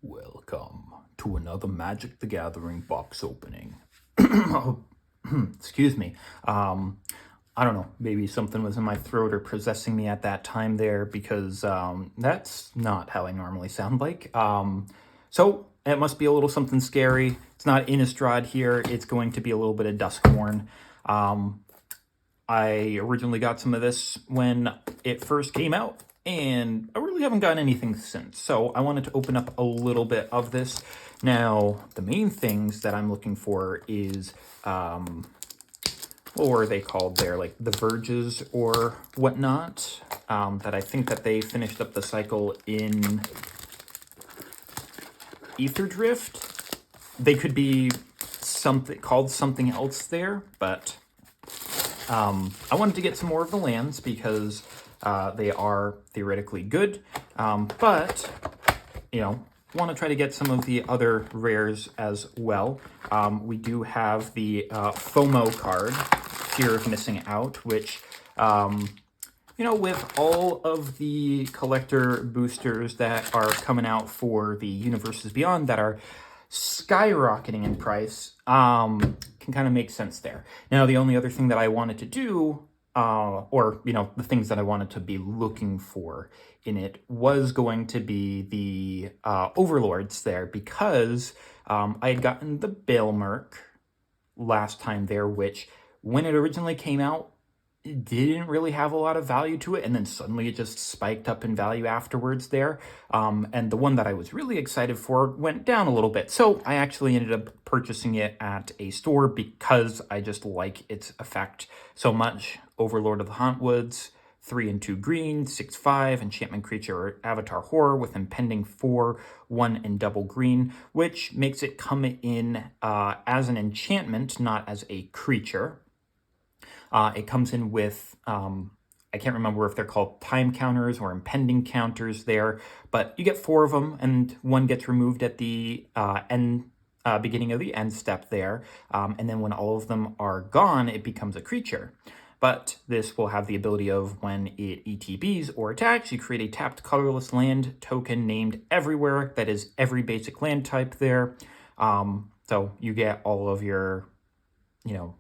Welcome to another Magic the Gathering box opening. Excuse me. I don't know, maybe something was in my throat or possessing me at that time there because that's not how I normally sound like. So it must be a little something scary. It's not Innistrad here. It's going to be a little bit of Duskmourn. I originally got some of this when it first came out, and I really haven't gotten anything since. So I wanted to open up a little bit of this. Now, the main things that I'm looking for is, what were they called there? Like the Verges or whatnot, that I think that they finished up the cycle in Ether Drift. They could be something called something else there, but I wanted to get some more of the lands because they are theoretically good, but, you know, want to try to get some of the other rares as well. We do have the FOMO card, Fear of Missing Out, which, you know, with all of the collector boosters that are coming out for the Universes Beyond that are skyrocketing in price, can kind of make sense there. Now, the only other thing that I wanted to do, or, you know, the things that I wanted to be looking for in it was going to be the Overlords there, because I had gotten the Bailmerk last time there, which when it originally came out, it didn't really have a lot of value to it, and then suddenly it just spiked up in value afterwards there. And the one that I was really excited for went down a little bit. So I actually ended up purchasing it at a store because I just like its effect so much. Overlord of the Hauntwoods, 3 and 2 green, 6/5, enchantment creature or avatar horror with impending 4, 1 and double green, which makes it come in as an enchantment, not as a creature. It comes in with, I can't remember if they're called time counters or impending counters there, but you get 4 of them, and 1 gets removed at the beginning of the end step there. And then when all of them are gone, it becomes a creature. But this will have the ability of when it ETBs or attacks, you create a tapped colorless land token named everywhere. That is every basic land type there. So you get all of your, you know,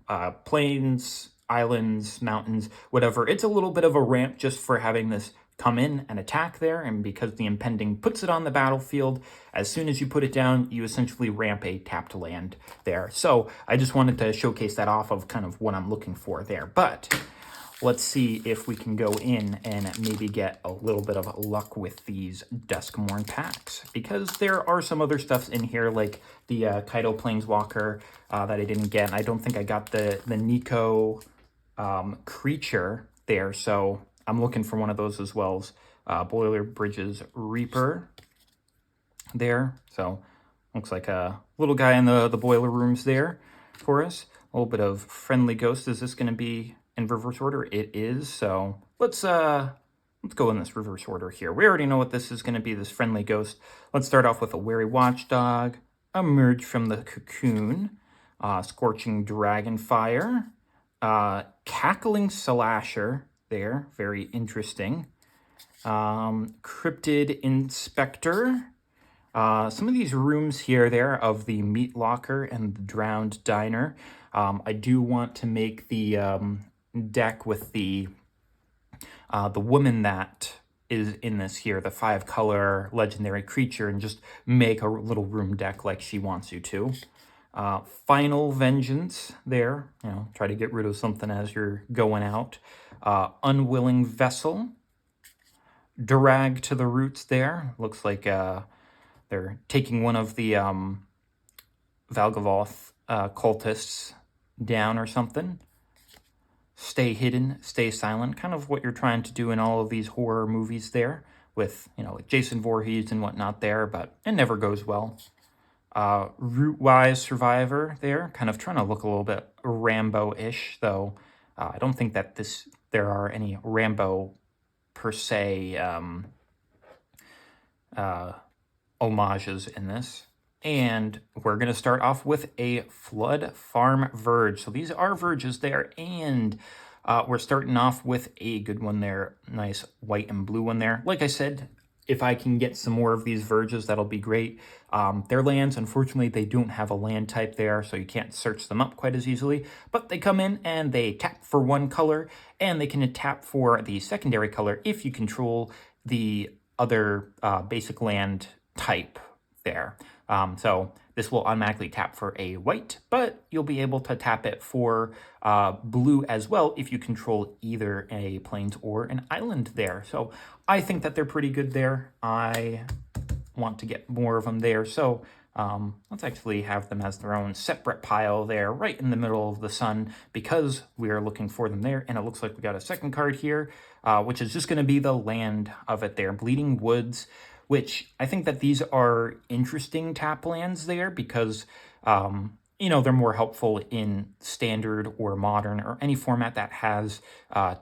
plains, islands, mountains, whatever. It's a little bit of a ramp just for having this come in and attack there, and because the impending puts it on the battlefield, as soon as you put it down, you essentially ramp a tapped land there. So I just wanted to showcase that off of kind of what I'm looking for there. But let's see if we can go in and maybe get a little bit of luck with these Duskmourn packs, because there are some other stuffs in here, like the Kaido Planeswalker that I didn't get. I don't think I got the Nico creature there, so I'm looking for one of those as well as Boiler Bridges Reaper there. So looks like a little guy in the boiler rooms there for us. A little bit of Friendly Ghost. Is this going to be in reverse order? It is. So let's go in this reverse order here. We already know what this is going to be, this Friendly Ghost. Let's start off with a Wary Watchdog, Emerge from the Cocoon, Scorching Dragonfire, Cackling Slasher there, very interesting. Cryptid Inspector. Some of these rooms here there of the Meat Locker and the Drowned Diner. I do want to make the deck with the woman that is in this here, the 5-color legendary creature, and just make a little room deck like she wants you to. Final Vengeance there, you know, try to get rid of something as you're going out. Unwilling Vessel. Drag to the Roots there. Looks like they're taking one of the Valgavoth cultists down or something. Stay Hidden, Stay Silent, kind of what you're trying to do in all of these horror movies there with, you know, like Jason Voorhees and whatnot there, but it never goes well. Rootwise Survivor there, kind of trying to look a little bit Rambo-ish, though I don't think that there are any Rambo per se homages in this. And we're going to start off with a Flood Farm Verge. So these are Verges there, and we're starting off with a good one there. Nice white and blue one there. Like I said, if I can get some more of these Verges, that'll be great. Their lands, unfortunately, they don't have a land type there, so you can't search them up quite as easily. But they come in and they tap for one color, and they can tap for the secondary color if you control the other basic land type there. So this will automatically tap for a white, but you'll be able to tap it for blue as well if you control either a plains or an island there. So I think that they're pretty good there. I want to get more of them there. So let's actually have them as their own separate pile there, right in the middle of the sun, because we are looking for them there. And it looks like we got a second card here, which is just going to be the land of it there, Bleeding Woods, which I think that these are interesting tap lands there because, you know, they're more helpful in standard or modern or any format that has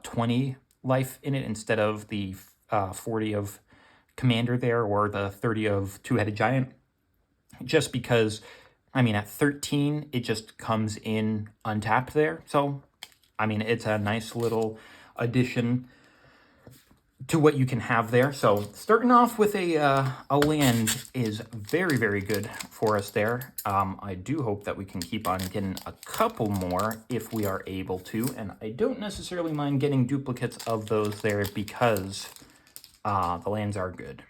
20 life in it instead of the 40 of Commander there or the 30 of Two-Headed Giant. Just because, I mean, at 13, it just comes in untapped there. So, I mean, it's a nice little addition to what you can have there. So starting off with a land is very, very good for us there. I do hope that we can keep on getting a couple more if we are able to. And I don't necessarily mind getting duplicates of those there because the lands are good.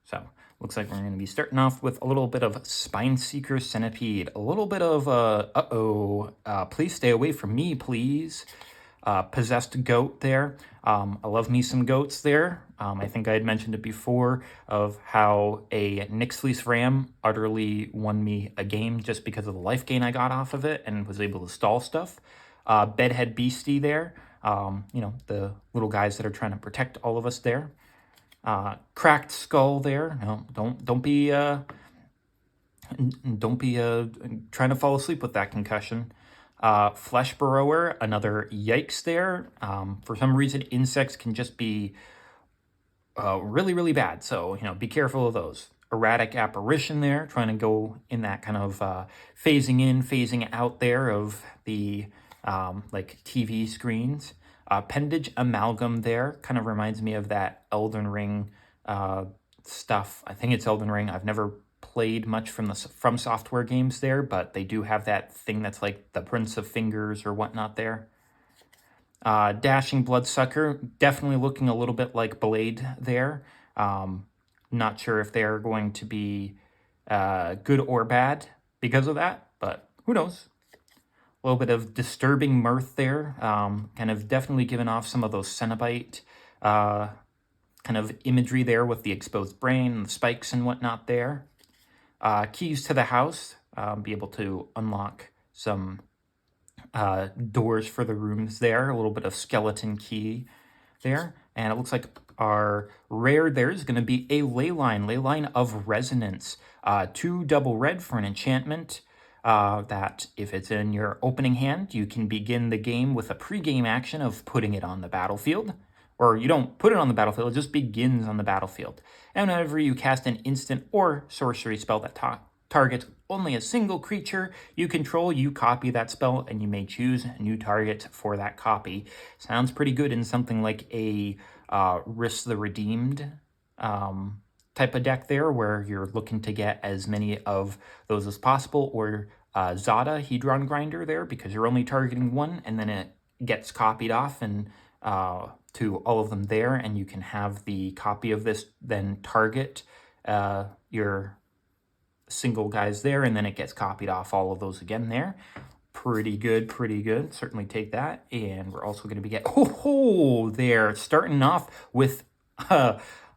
So looks like we're going to be starting off with a little bit of Spineseeker Centipede, a little bit of, please stay away from me, please. Possessed Goat there. I love me some goats there. I think I had mentioned it before of how a Nyxfleece Ram utterly won me a game just because of the life gain I got off of it and was able to stall stuff. Bedhead Beastie there. You know, the little guys that are trying to protect all of us there. Cracked Skull there. No, don't be trying to fall asleep with that concussion. Flesh Burrower, another yikes there. For some reason, insects can just be really, really bad. So, you know, be careful of those. Erratic Apparition there, trying to go in that kind of phasing in, phasing out there of the like TV screens. Appendage Amalgam there, kind of reminds me of that Elden Ring stuff. I think it's Elden Ring. I've never played much from the From Software games there, but they do have that thing that's like the Prince of Fingers or whatnot there. Dashing Bloodsucker, definitely looking a little bit like Blade there. Not sure if they're going to be good or bad because of that, but who knows. A little bit of Disturbing Mirth there, kind of definitely giving off some of those Cenobite kind of imagery there with the exposed brain and the spikes and whatnot there. Keys to the House, be able to unlock some doors for the rooms there, a little bit of Skeleton Key there. And it looks like our rare there is going to be a Leyline of Resonance. 2 double red for an enchantment that if it's in your opening hand, you can begin the game with a pre-game action of putting it on the battlefield. Or you don't put it on the battlefield, it just begins on the battlefield. And whenever you cast an instant or sorcery spell that targets only a single creature you control, you copy that spell and you may choose a new target for that copy. Sounds pretty good in something like a Risk the Redeemed type of deck there, where you're looking to get as many of those as possible, or Zada Hedron Grinder there, because you're only targeting one and then it gets copied off and to all of them there, and you can have the copy of this then target your single guys there, and then it gets copied off all of those again there. Pretty good, pretty good. Certainly take that. And we're also going to be there, starting off with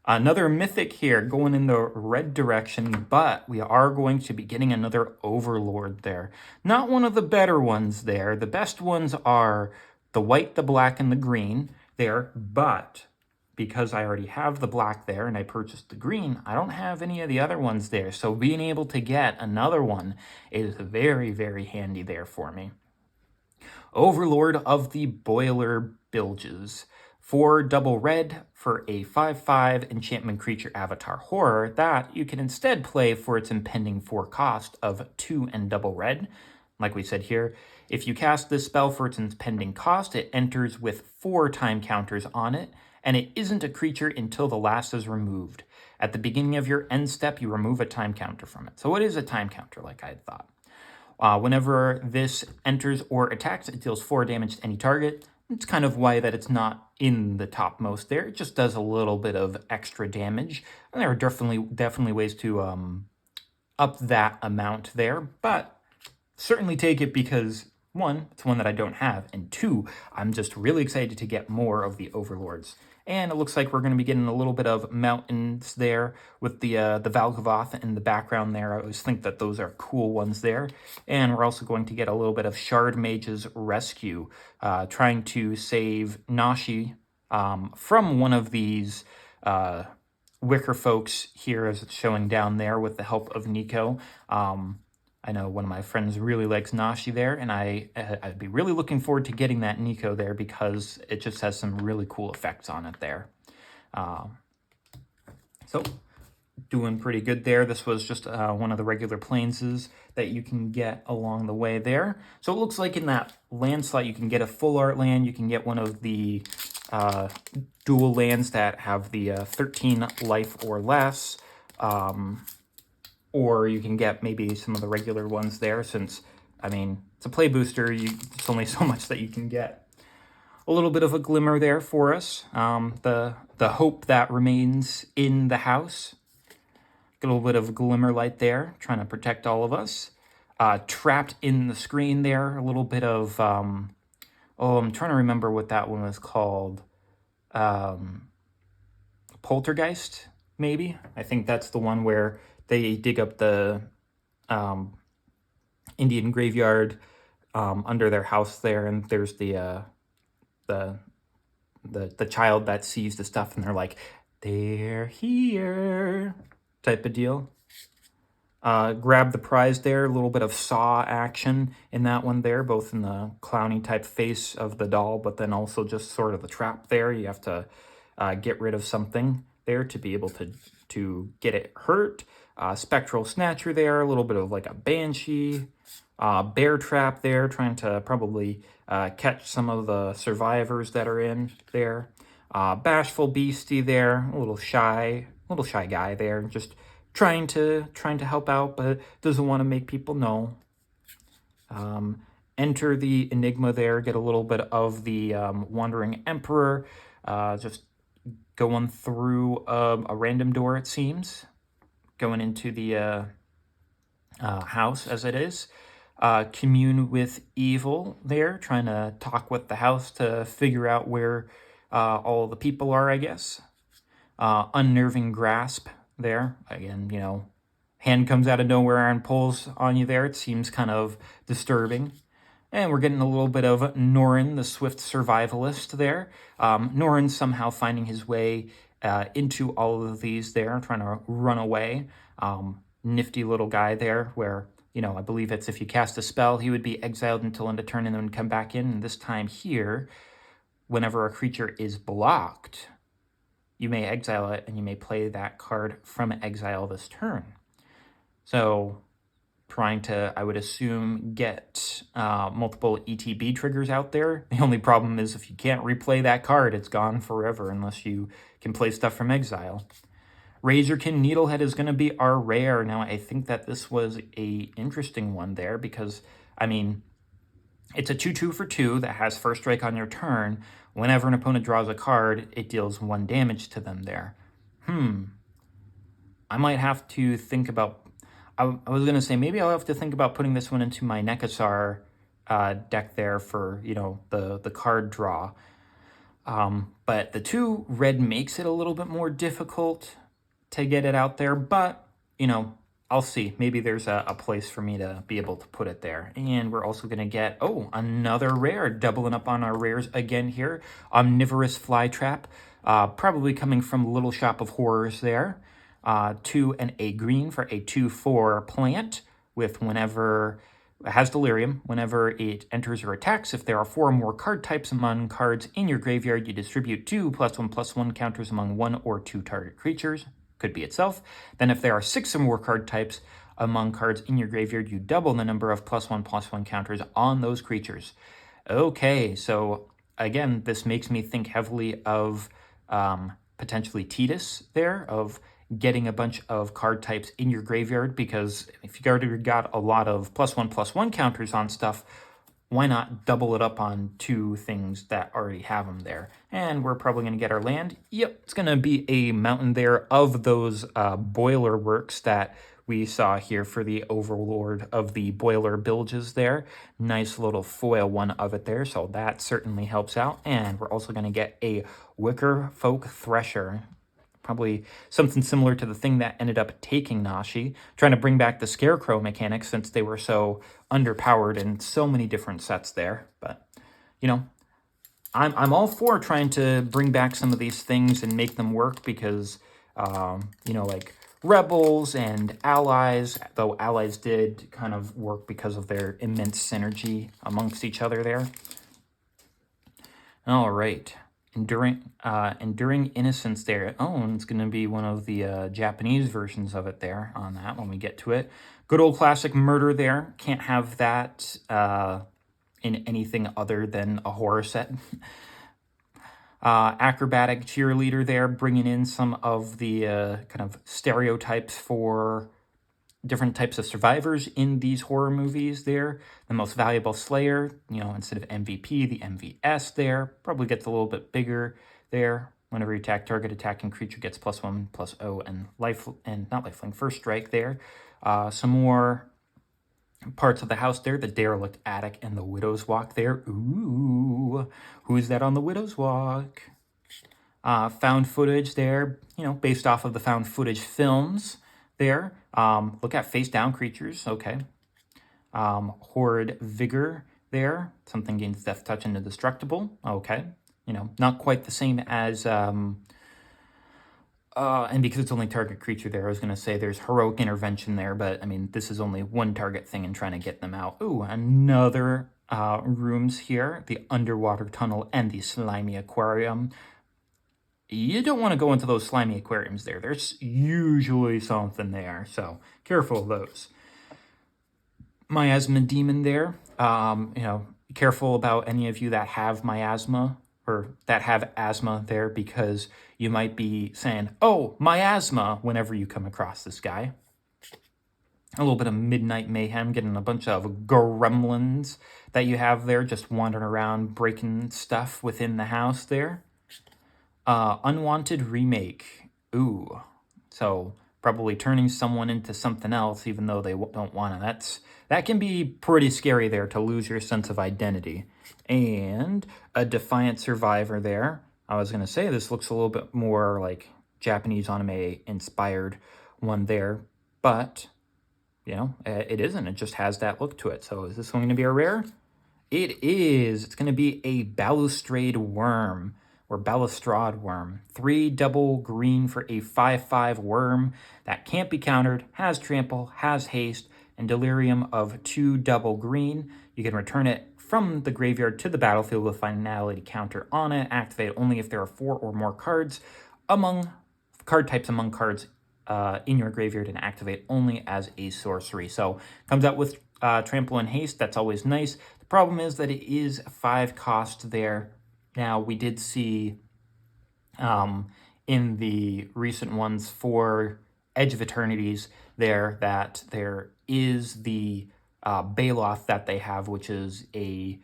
another mythic here going in the red direction, but we are going to be getting another Overlord there. Not one of the better ones there. The best ones are the white, the black, and the green there, but because I already have the black there and I purchased the green, I don't have any of the other ones there. So being able to get another one is very, very handy there for me. Overlord of the Boiler Bilges. 4 double red for a 5/5 enchantment creature avatar horror that you can instead play for its impending 4 cost of 2 and double red. Like we said here, if you cast this spell for its impending cost, it enters with 4 time counters on it, and it isn't a creature until the last is removed. At the beginning of your end step, you remove a time counter from it. So what is a time counter, like I had thought? Whenever this enters or attacks, it deals 4 damage to any target. It's kind of why that it's not in the topmost there. It just does a little bit of extra damage. And there are definitely ways to up that amount there, but certainly take it because, one, it's one that I don't have, and two, I'm just really excited to get more of the Overlords. And it looks like we're going to be getting a little bit of mountains there with the Valgavoth in the background there. I always think that those are cool ones there. And we're also going to get a little bit of Shard Mage's Rescue, trying to save Nashi from one of these Wicker folks here, as it's showing down there, with the help of Nico. I know one of my friends really likes Nashi there, and I'd be really looking forward to getting that Nico there because it just has some really cool effects on it there. So, doing pretty good there. This was just one of the regular planes that you can get along the way there. So it looks like in that land slot you can get a full art land, you can get one of the dual lands that have the 13 life or less, or you can get maybe some of the regular ones there, since, I mean, it's a play booster, there's only so much that you can get. A little bit of a glimmer there for us, the hope that remains in the house. Get a little bit of glimmer light there, trying to protect all of us. Trapped in the screen there, a little bit of, I'm trying to remember what that one was called. Poltergeist, maybe? I think that's the one where they dig up the Indian graveyard under their house there, and there's the child that sees the stuff, and they're like, they're here, type of deal. Grab the prize there, a little bit of saw action in that one there, both in the clowny type face of the doll, but then also just sort of the trap there. You have to get rid of something there to be able to get it hurt. Spectral Snatcher there, a little bit of like a Banshee. Bear Trap there, trying to probably catch some of the survivors that are in there. Bashful Beastie there, a little shy guy there, just trying to help out, but doesn't want to make people know. Enter the Enigma there, get a little bit of the Wandering Emperor, just going through a random door, it seems, going into the house as it is. Commune with Evil there, trying to talk with the house to figure out where all the people are, I guess. Unnerving Grasp there. Again, you know, hand comes out of nowhere and pulls on you there. It seems kind of disturbing. And we're getting a little bit of Norin, the Swift Survivalist there. Norin somehow finding his way into all of these there, trying to run away. Nifty little guy there where, you know, I believe it's if you cast a spell, he would be exiled until end of turn and then come back in. And this time here, whenever a creature is blocked, you may exile it and you may play that card from exile this turn. So trying to, I would assume, get multiple ETB triggers out there. The only problem is if you can't replay that card, it's gone forever unless you can play stuff from exile. Razorkin Needlehead is going to be our rare. Now, I think that this was a interesting one there because, I mean, it's a 2/2 for 2 that has first strike on your turn. Whenever an opponent draws a card, it deals 1 damage to them there. I might have to think about... I was going to say, maybe I'll have to think about putting this one into my Nekasar deck there for, you know, the card draw. But the 2 red makes it a little bit more difficult to get it out there, but, you know, I'll see. Maybe there's a place for me to be able to put it there. And we're also going to get, another rare, doubling up on our rares again here. Omnivorous Flytrap, probably coming from Little Shop of Horrors there. 2 and a green for a 2/4 plant with whenever it has delirium. Whenever it enters or attacks, if there are 4 or more card types among cards in your graveyard, you distribute 2 +1/+1 counters among 1 or 2 target creatures. Could be itself. Then if there are 6 or more card types among cards in your graveyard, you double the number of +1/+1 counters on those creatures. Okay, so again, this makes me think heavily of potentially Tidus there, of getting a bunch of card types in your graveyard, because if you already got a lot of +1/+1 counters on stuff, why not double it up on 2 things that already have them there? And we're probably going to get our land. Yep, it's going to be a mountain there of those boiler works that we saw here for the Overlord of the Boiler Bilges there. Nice little foil one of it there, so that certainly helps out. And we're also going to get a Wicker Folk Thresher. Probably something similar to the thing that ended up taking Nashi, trying to bring back the Scarecrow mechanics since they were so underpowered in so many different sets there. But, you know, I'm all for trying to bring back some of these things and make them work because, you know, like Rebels and Allies, though Allies did kind of work because of their immense synergy amongst each other there. All right. Enduring Innocence there. Oh, and it's going to be one of the Japanese versions of it there on that when we get to it. Good old classic Murder there. Can't have that in anything other than a horror set. Acrobatic Cheerleader there, bringing in some of the kind of stereotypes for different types of survivors in these horror movies there. The Most Valuable Slayer, you know, instead of MVP, the MVS there. Probably gets a little bit bigger there. Whenever you attack, target attacking creature gets +1/+0 and not lifelink, first strike there. Some more parts of the house there, the Derelict Attic and the Widow's Walk there. Ooh, who's that on the Widow's Walk? Found footage there, you know, based off of the found footage films there. Look at face down creatures, okay. Horrid Vigor there, something gains Death Touch and Indestructible, okay. You know, not quite the same as, and because it's only target creature there, I was going to say there's Heroic Intervention there, but I mean, this is only one target thing and trying to get them out. Ooh, another rooms here, the Underwater Tunnel and the Slimy Aquarium. You don't want to go into those slimy aquariums there. There's usually something there, so careful of those. Miasma Demon there. You know, careful about any of you that have miasma or that have asthma there, because you might be saying, oh, miasma, whenever you come across this guy. A little bit of Midnight Mayhem, getting a bunch of gremlins that you have there just wandering around breaking stuff within the house there. Unwanted Remake. Ooh. So probably turning someone into something else even though they don't want to. That can be pretty scary there, to lose your sense of identity. And a Defiant Survivor there. I was going to say this looks a little bit more like Japanese anime inspired one there, but you know, it isn't. It just has that look to it. So is this going to be a rare? It is. It's going to be a Balustrade Worm. Or Balustrade Worm. 3 double green for a 5/5 worm that can't be countered, has trample, has haste, and delirium of 2 double green. You can return it from the graveyard to the battlefield with finality counter on it. Activate only if there are 4 or more cards among card types among cards in your graveyard, and activate only as a sorcery. So comes out with trample and haste. That's always nice. The problem is that it is 5 cost there. Now, we did see in the recent ones for Edge of Eternities there that there is the Baloth that they have, which is a,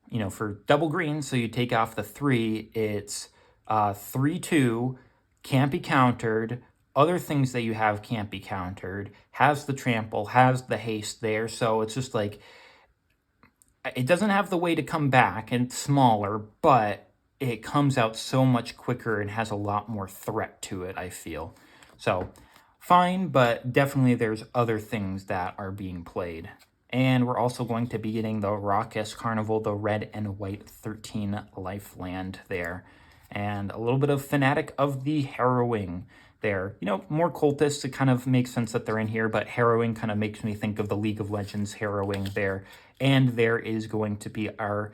you know, for double green, so you take off the 3, it's 3/2, can't be countered, other things that you have can't be countered, has the trample, has the haste there, so it's just like, it doesn't have the way to come back, and it's smaller, but it comes out so much quicker and has a lot more threat to it, I feel. So, fine, but definitely there's other things that are being played. And we're also going to be getting the Raucous Carnival, the red and white 13 life land there. And a little bit of Fanatic of the Harrowing there. You know, more cultists, it kind of makes sense that they're in here, but Harrowing kind of makes me think of the League of Legends Harrowing there. And there is going to be our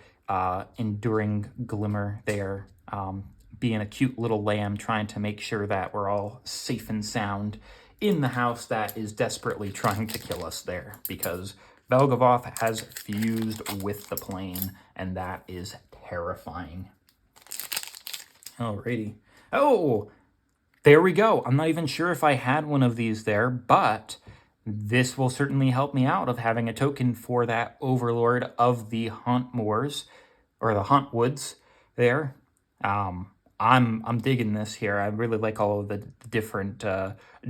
Enduring Glimmer there, being a cute little lamb, trying to make sure that we're all safe and sound in the house that is desperately trying to kill us there, because Belgavoth has fused with the plane, and that is terrifying. Alrighty. Oh! There we go. I'm not even sure if I had one of these there, but this will certainly help me out of having a token for that Overlord of the Haunt Moors, or the Haunt Woods there. I'm digging this here. I really like all of the different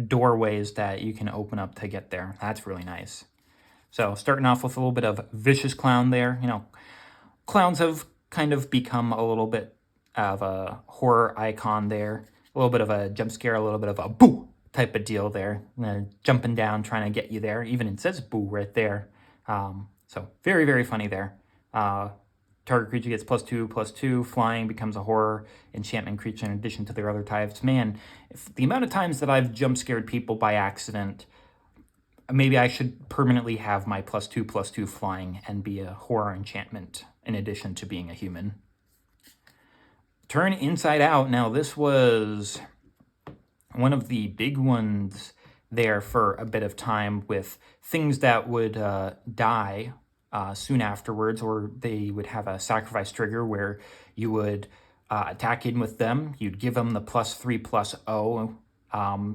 doorways that you can open up to get there. That's really nice. So starting off with a little bit of Vicious Clown there. You know, clowns have kind of become a little bit of a horror icon there. A little bit of a jump scare, a little bit of a boo type of deal there. Jumping down, trying to get you there. Even it says boo right there. So very, very funny there. Target creature gets +2/+2. Flying becomes a horror enchantment creature in addition to their other types. Man, if the amount of times that I've jump scared people by accident, maybe I should permanently have my +2/+2 flying and be a horror enchantment in addition to being a human. Turn Inside Out. Now, this was one of the big ones there for a bit of time, with things that would die soon afterwards, or they would have a sacrifice trigger where you would attack in with them. You'd give them the +3/+0.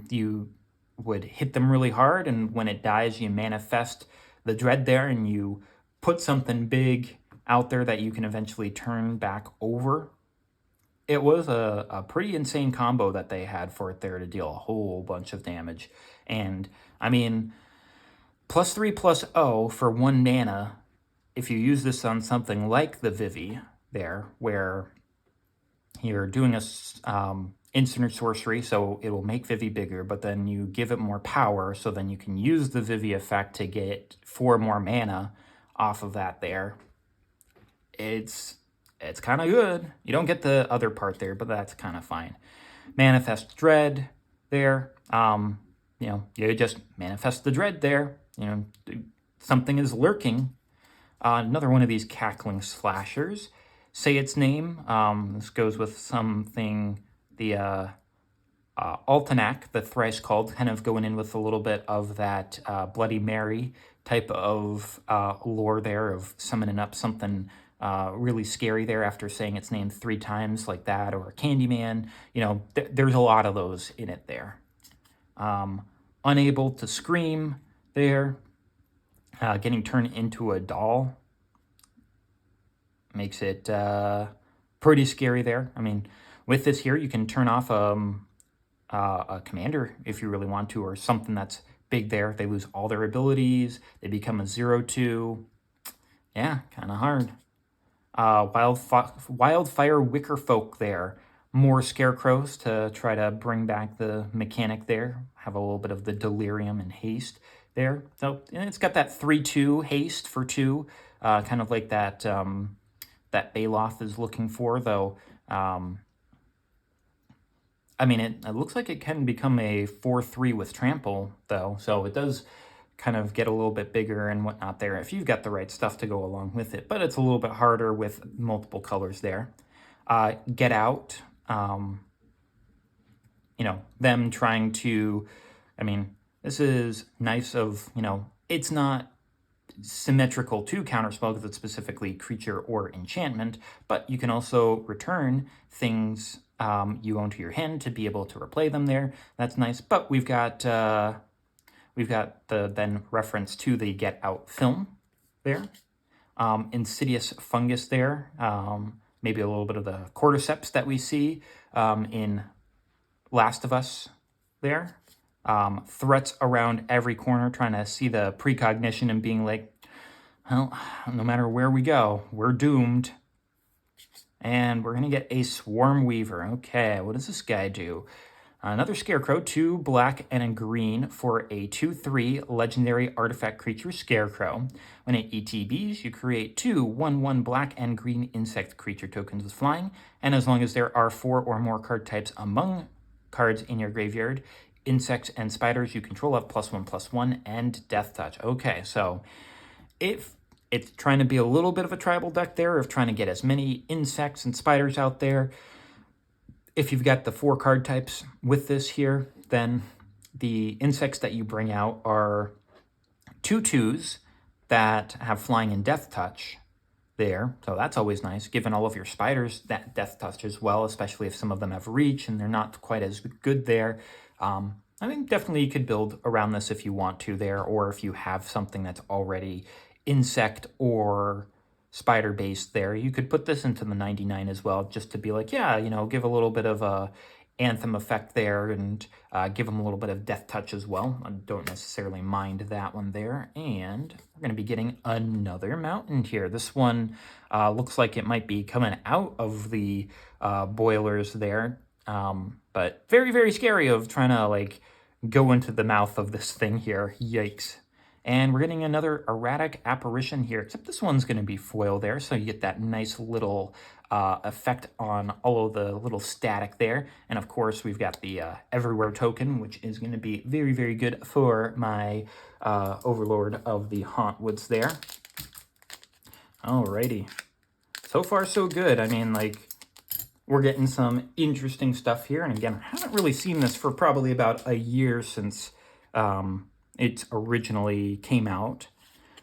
You would hit them really hard, and when it dies, you manifest the dread there, and you put something big out there that you can eventually turn back over. It was a pretty insane combo that they had for it there to deal a whole bunch of damage. And, I mean, +3/+0 for 1 mana, if you use this on something like the Vivi there, where you're doing a instant or sorcery, so it will make Vivi bigger, but then you give it more power, so then you can use the Vivi effect to get 4 more mana off of that there. It's kind of good. You don't get the other part there, but that's kind of fine. Manifest Dread there. You know, you just manifest the dread there. You know, something is lurking. Another one of these cackling slashers. Say its name. This goes with something, the Altenac, the thrice called, kind of going in with a little bit of that Bloody Mary type of lore there, of summoning up something really scary there after saying its name 3 times like that, or Candyman. You know, there's a lot of those in it there. Unable to Scream there. Getting turned into a doll makes it pretty scary there. I mean, with this here, you can turn off a commander if you really want to, or something that's big there. They lose all their abilities. They become a 0/2. Yeah, kind of hard. Wildfire Wicker Folk there. More scarecrows to try to bring back the mechanic there. Have a little bit of the delirium and haste there. So it's got that 3/2 haste for 2, kind of like that that Baloth is looking for, though. I mean, it looks like it can become a 4/3 with trample, though. So it does kind of get a little bit bigger and whatnot there if you've got the right stuff to go along with it. But it's a little bit harder with multiple colors there. Get Out. You know, them trying to, I mean, this is nice of, you know, it's not symmetrical to counterspell because it's specifically creature or enchantment, but you can also return things you own to your hand to be able to replay them there. That's nice. But we've got the then reference to the Get Out film there. Insidious Fungus there. Maybe a little bit of the cordyceps that we see in Last of Us there. Threats around every corner, trying to see the precognition and being like, well, no matter where we go, we're doomed. And we're going to get a Swarm Weaver. Okay, what does this guy do? Another Scarecrow, 2 black and a green for a 2/3 legendary artifact creature Scarecrow. When it ETBs, you create 2 1/1 black and green insect creature tokens with flying, and as long as there are 4 or more card types among cards in your graveyard, insects and spiders you control have +1/+1 and Death Touch. Okay, so if it's trying to be a little bit of a tribal deck there, of trying to get as many insects and spiders out there, if you've got the 4 card types with this here, then the insects that you bring out are 2/2s that have flying and Death Touch, there. So that's always nice, giving all of your spiders that death touch as well, especially if some of them have reach and they're not quite as good there. I think definitely you could build around this if you want to there, or if you have something that's already insect or spider based there, you could put this into the 99 as well, just to be like, yeah, you know, give a little bit of a anthem effect there, and give them a little bit of death touch as well. I don't necessarily mind that one there. And we're going to be getting another mountain here. This one looks like it might be coming out of the boilers there, but very, very scary of trying to like go into the mouth of this thing here. Yikes. And we're getting another erratic apparition here, except this one's going to be foil there, so you get that nice little effect on all of the little static there. And of course, we've got the everywhere token, which is going to be very, very good for my overlord of the Hauntwoods there. Alrighty. So far, so good. I mean, like, we're getting some interesting stuff here. And again, I haven't really seen this for probably about a year since it originally came out.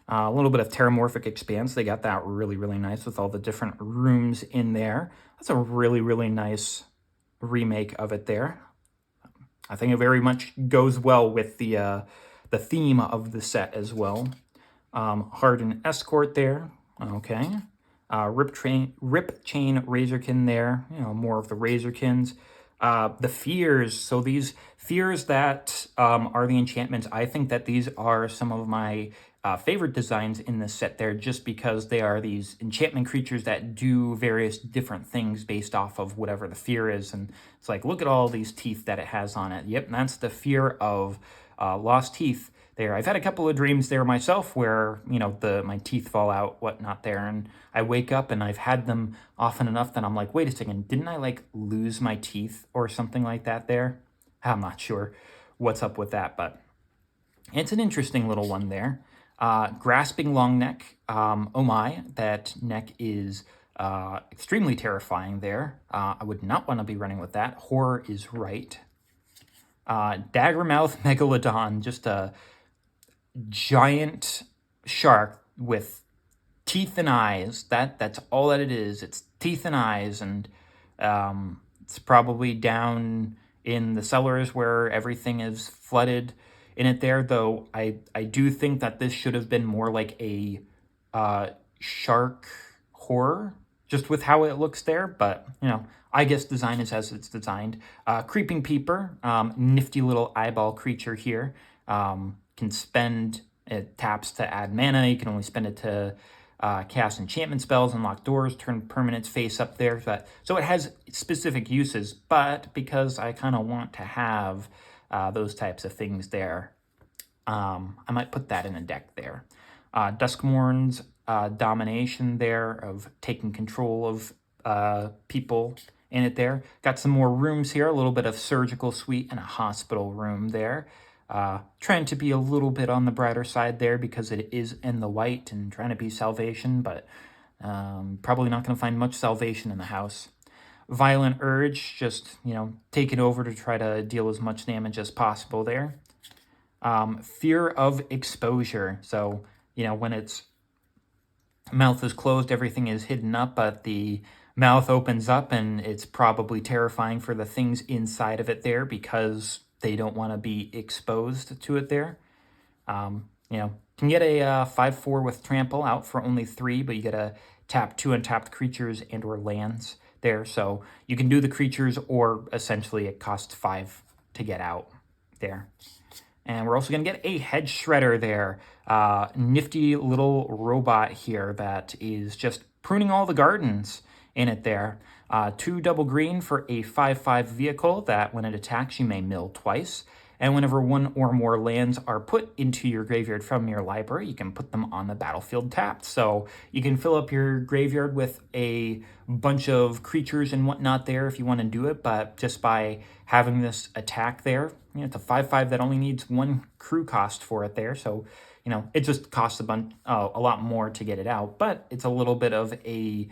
A little bit of Terramorphic Expanse. They got that really, really nice with all the different rooms in there. That's a really, really nice remake of it there. I think it very much goes well with the theme of the set as well. Hardened Escort there. Okay. Rip Chain Razorkin there. You know, more of the Razorkins. The fears, so these fears that are the enchantments, I think that these are some of my favorite designs in this set there, just because they are these enchantment creatures that do various different things based off of whatever the fear is. And it's like, look at all these teeth that it has on it. Yep, and that's the fear of lost teeth there. I've had a couple of dreams there myself where, you know, my teeth fall out, whatnot there, and I wake up and I've had them often enough that I'm like, wait a second, didn't I like lose my teeth or something like that there? I'm not sure what's up with that, but it's an interesting little one there. Grasping Long Neck. Oh my, that neck is extremely terrifying there. I would not want to be running with that. Horror is right. Daggermouth Megalodon, just a giant shark with teeth and eyes. That's all that it is. It's teeth and eyes, and it's probably down in the cellars where everything is flooded in it there, though I do think that this should have been more like a shark horror, just with how it looks there, but, you know, I guess design is as it's designed. Creeping Peeper, nifty little eyeball creature here. Can spend, it taps to add mana, you can only spend it to cast enchantment spells, unlock doors, turn permanents face up there. So it has specific uses, but because I kind of want to have those types of things there, I might put that in a deck there. Duskmourn's domination there of taking control of people in it there. Got some more rooms here, a little bit of surgical suite and a hospital room there. Trying to be a little bit on the brighter side there because it is in the white and trying to be salvation, but probably not going to find much salvation in the house. Violent Urge, just, you know, take it over to try to deal as much damage as possible there. Fear of Exposure. So, you know, when its mouth is closed, everything is hidden up, but the mouth opens up and it's probably terrifying for the things inside of it there because they don't want to be exposed to it there. You know, can get a 5/4 with Trample out for only 3, but you get a tap 2 untapped creatures and or lands there. So you can do the creatures, or essentially it costs 5 to get out there. And we're also going to get a Head Shredder there. Nifty little robot here that is just pruning all the gardens in it there. 2 double green for a 5/5 vehicle that when it attacks you may mill twice. And whenever 1 or more lands are put into your graveyard from your library, you can put them on the battlefield tapped. So you can fill up your graveyard with a bunch of creatures and whatnot there if you want to do it, but just by having this attack there, you know, it's a 5/5 that only needs 1 crew cost for it there. So, you know, it just costs a lot more to get it out, but it's a little bit of a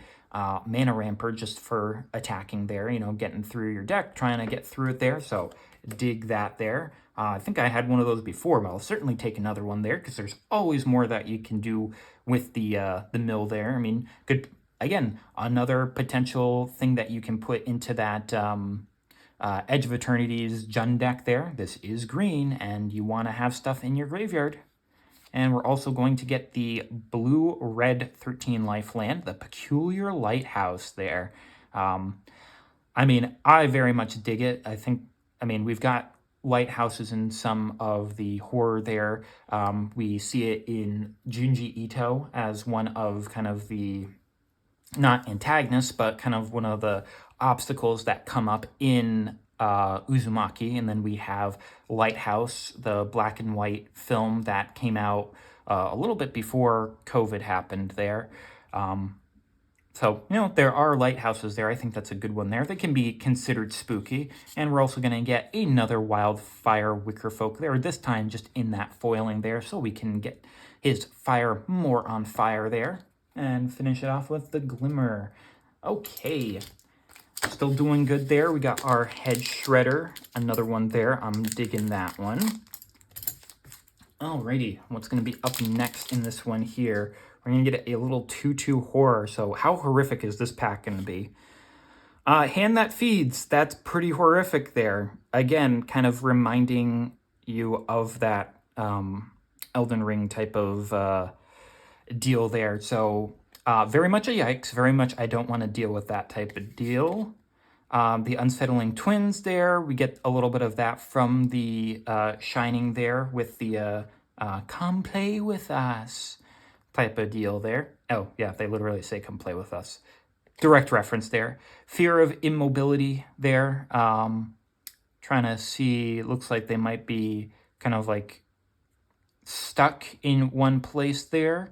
mana ramper just for attacking there, you know, getting through your deck, trying to get through it there. So dig that there. I think I had one of those before, but I'll certainly take another one there because there's always more that you can do with the mill there. I mean, again, another potential thing that you can put into that Edge of Eternity's Jund deck there. This is green, and you want to have stuff in your graveyard. And we're also going to get the blue-red 13 life land, the Peculiar Lighthouse there. I mean, I very much dig it. I mean, we've got lighthouses in some of the horror there. We see it in Junji Ito as one of kind of the, not antagonists, but kind of one of the obstacles that come up in Uzumaki. And then we have Lighthouse, the black and white film that came out a little bit before COVID happened there. So, there are lighthouses there. I think that's a good one there. They can be considered spooky. And we're also going to get another Wildfire Wickerfolk there, this time just in that foiling there, so we can get his fire more on fire there. And finish it off with the Glimmer. Okay. Still doing good there. We got our Head Shredder. Another one there. I'm digging that one. Alrighty. What's going to be up next in this one here? We're going to get a little 2/2 horror. So how horrific is this pack going to be? Hand That Feeds. That's pretty horrific there. Again, kind of reminding you of that Elden Ring type of deal there. So very much a yikes. Very much I don't want to deal with that type of deal. The Unsettling Twins there. We get a little bit of that from the Shining there with the come play with us type of deal there. Oh, yeah, they literally say come play with us. Direct reference there. Fear of Immobility there. Trying to see, looks like they might be kind of like stuck in one place there.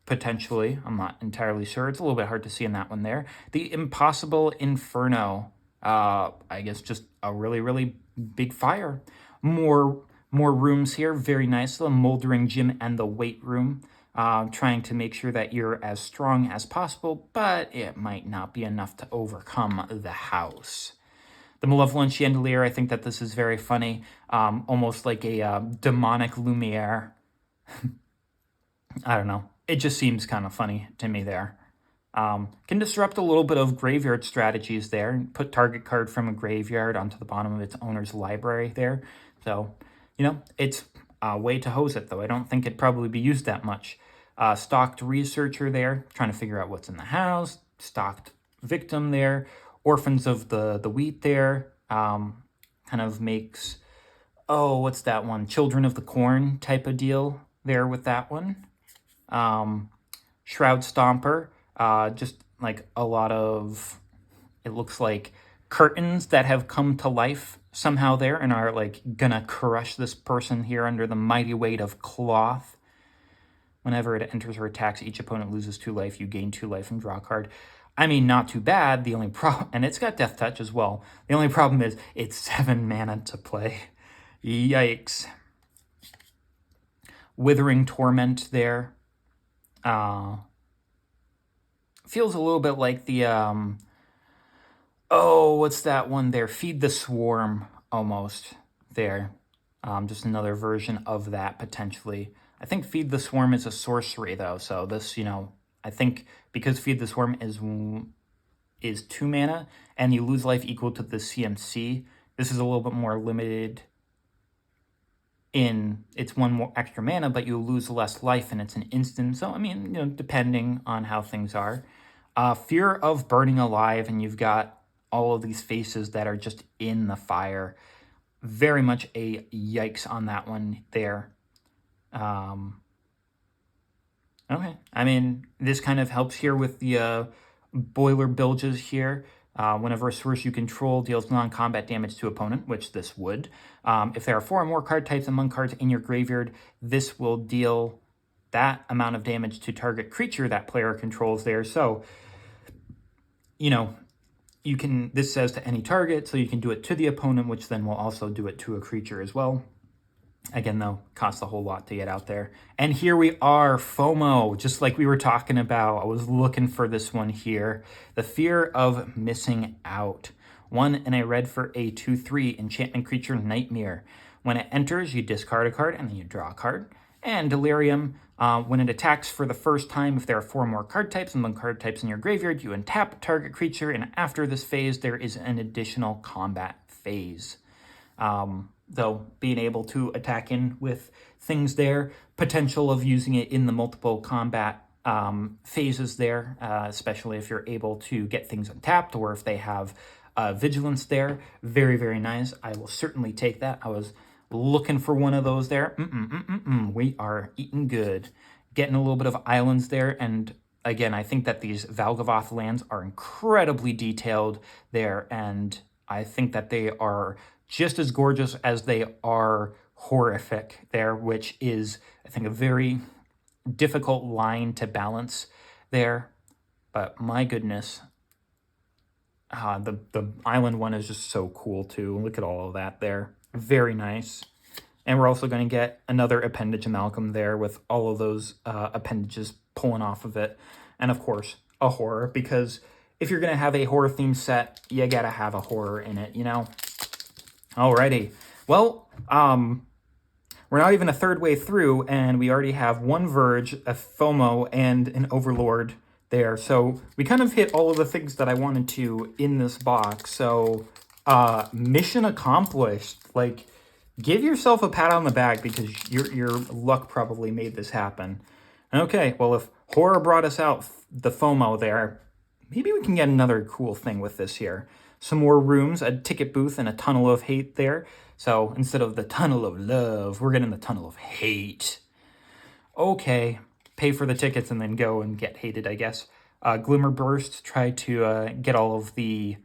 Potentially, I'm not entirely sure. It's a little bit hard to see in that one there. The Impossible Inferno. I guess just a really, really big fire. More rooms here. Very nice. The Moldering Gym and the Weight Room. Trying to make sure that you're as strong as possible, but it might not be enough to overcome the house. The Malevolent Chandelier, I think that this is very funny. Almost like a demonic Lumiere. I don't know. It just seems kind of funny to me there. Can disrupt a little bit of graveyard strategies there. Put target card from a graveyard onto the bottom of its owner's library there. So, it's a way to hose it, though. I don't think it'd probably be used that much. Stalked Researcher there, trying to figure out what's in the house. Stalked Victim there. Orphans of the Wheat there. Kind of makes, what's that one? Children of the Corn type of deal there with that one. Shroud Stomper, just like a lot of, it looks like curtains that have come to life somehow there and are like gonna crush this person here under the mighty weight of cloth. Whenever it enters or attacks, each opponent loses 2 life. You gain 2 life and draw a card. I mean, not too bad. The only problem, and it's got Death Touch as well. The only problem is it's 7 mana to play. Yikes. Withering Torment there. Feels a little bit like the, what's that one there? Feed the Swarm, almost, there. Just another version of that, potentially. I think Feed the Swarm is a sorcery, though, so this, I think because Feed the Swarm is 2 mana, and you lose life equal to the CMC, this is a little bit more limited in it's 1 more extra mana, but you lose less life, and it's an instant. So, I mean, depending on how things are. Fear of Burning Alive, and you've got all of these faces that are just in the fire. Very much a yikes on that one there. Okay, I mean, this kind of helps here with the Boiler Bilges here. Whenever a source you control deals non-combat damage to opponent, which this would. If there are 4 or more card types among cards in your graveyard, this will deal that amount of damage to target creature that player controls there. So, you can, this says to any target, so you can do it to the opponent, which then will also do it to a creature as well. Again, though, costs a whole lot to get out there. And here we are, FOMO, just like we were talking about. I was looking for this one here. The Fear of Missing Out. 1 and a red for a 2/3 enchantment creature Nightmare. When it enters, you discard a card and then you draw a card. And Delirium, when it attacks for the first time, if there are 4 more card types and 1 card types in your graveyard, you untap target creature, and after this phase, there is an additional combat phase. Though being able to attack in with things there, potential of using it in the multiple combat phases there, especially if you're able to get things untapped or if they have vigilance there. Very, very nice. I will certainly take that. I was looking for one of those there. We are eating good. Getting a little bit of islands there. And again, I think that these Valgavoth lands are incredibly detailed there. And I think that they are just as gorgeous as they are horrific there, which is, I think, a very difficult line to balance there. But my goodness, the island one is just so cool too. Look at all of that there. Very nice. And we're also going to get another appendage amalgam there with all of those appendages pulling off of it. And of course, a horror, because if you're going to have a horror themed set, you got to have a horror in it, you know? Alrighty. Well, we're not even a third way through, and we already have 1 Verge, a FOMO, and an Overlord there. So we kind of hit all of the things that I wanted to in this box. So mission accomplished. Like, give yourself a pat on the back because your luck probably made this happen. Okay, well, if horror brought us out the FOMO there, maybe we can get another cool thing with this here. Some more rooms, a ticket booth, and a tunnel of hate there. So instead of the tunnel of love, we're getting the tunnel of hate. Okay, pay for the tickets and then go and get hated, I guess. Glimmer Burst, try to get all of the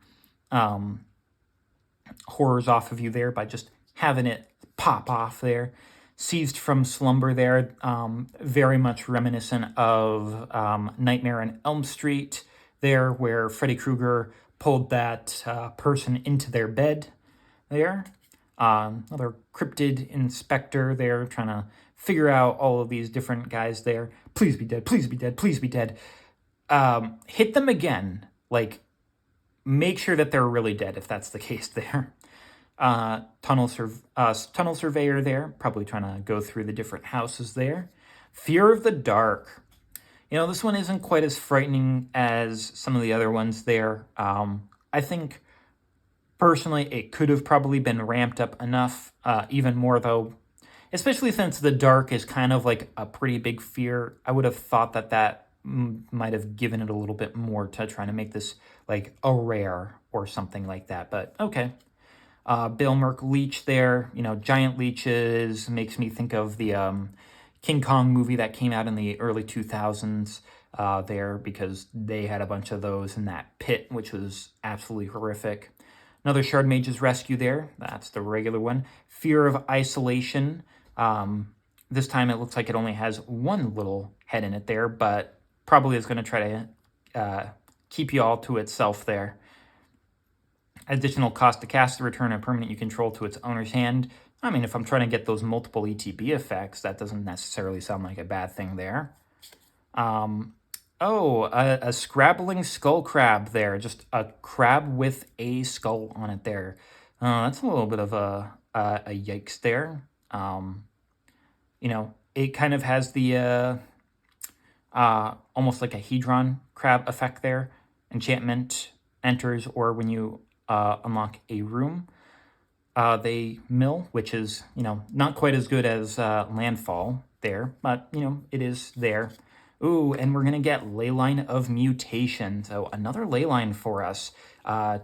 horrors off of you there by just having it pop off there. Seized from Slumber there, very much reminiscent of Nightmare on Elm Street there, where Freddy Krueger pulled that person into their bed there. Another Cryptid Inspector there, trying to figure out all of these different guys there. Please be dead, please be dead, please be dead. Hit them again. Like, make sure that they're really dead if that's the case there. Tunnel Surveyor there, probably trying to go through the different houses there. Fear of the Dark. You know, this one isn't quite as frightening as some of the other ones there. I think, personally, it could have probably been ramped up enough, even more though, especially since the dark is kind of like a pretty big fear. I would have thought that might have given it a little bit more to try to make this like a rare or something like that, but okay. Bill Merck Leech there, you know, giant leeches, makes me think of the King Kong movie that came out in the early 2000s there, because they had a bunch of those in that pit, which was absolutely horrific. Another Shard Mage's Rescue there, that's the regular one. Fear of Isolation. This time it looks like it only has 1 little head in it there, but probably is going to try to keep you all to itself there. Additional cost to cast to return a permanent you control to its owner's hand. I mean, if I'm trying to get those multiple ETB effects, that doesn't necessarily sound like a bad thing there. A Scrabbling Skull Crab there. Just a crab with a skull on it there. That's a little bit of a yikes there. You know, it kind of has the almost like a Hedron crab effect there. Enchantment enters, or when you unlock a room, they mill, which is, you know, not quite as good as Landfall there, but, you know, it is there. Ooh, and we're going to get Leyline of Mutation. So another Leyline for us.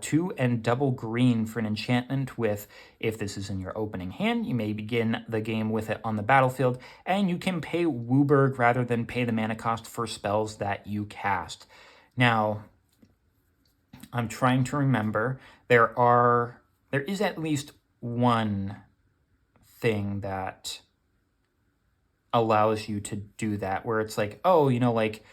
2 and double green for an enchantment with, if this is in your opening hand, you may begin the game with it on the battlefield, and you can pay Wooburg rather than pay the mana cost for spells that you cast. Now, I'm trying to remember, there is at least one thing that allows you to do that, where it's like, oh, you know, like,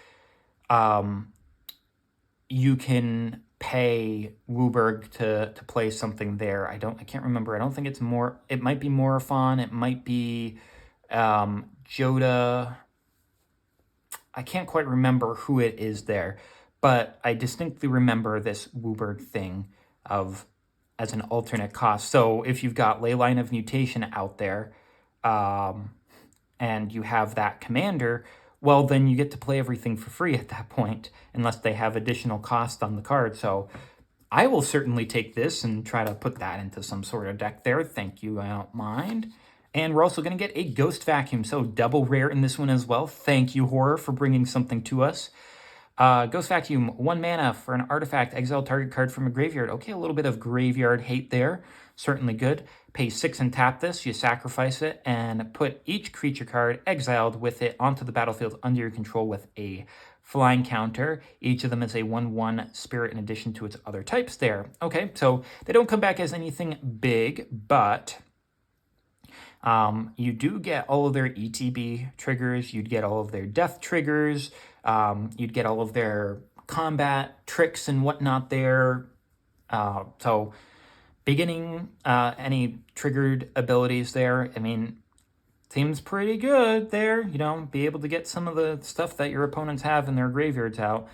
you can pay Wooburg to play something there. I can't remember. I don't think it's it might be Morophon, it might be Joda. I can't quite remember who it is there, but I distinctly remember this Wooburg thing of as an alternate cost. So if you've got Leyline of Mutation out there, and you have that commander, well, then you get to play everything for free at that point, unless they have additional cost on the card. So I will certainly take this and try to put that into some sort of deck there. Thank you, I don't mind. And we're also going to get a Ghost Vacuum, so double rare in this one as well. Thank you, Horror, for bringing something to us. Ghost Vacuum, 1 mana for an artifact. Exile target card from a graveyard. Okay, a little bit of graveyard hate there. Certainly good. Pay 6 and tap this. You sacrifice it and put each creature card exiled with it onto the battlefield under your control with a flying counter. Each of them is a 1/1 spirit in addition to its other types there. Okay, so they don't come back as anything big, but you do get all of their ETB triggers. You'd get all of their death triggers. You'd get all of their combat tricks and whatnot there. So beginning any triggered abilities there, I mean, seems pretty good there. You know, be able to get some of the stuff that your opponents have in their graveyards out.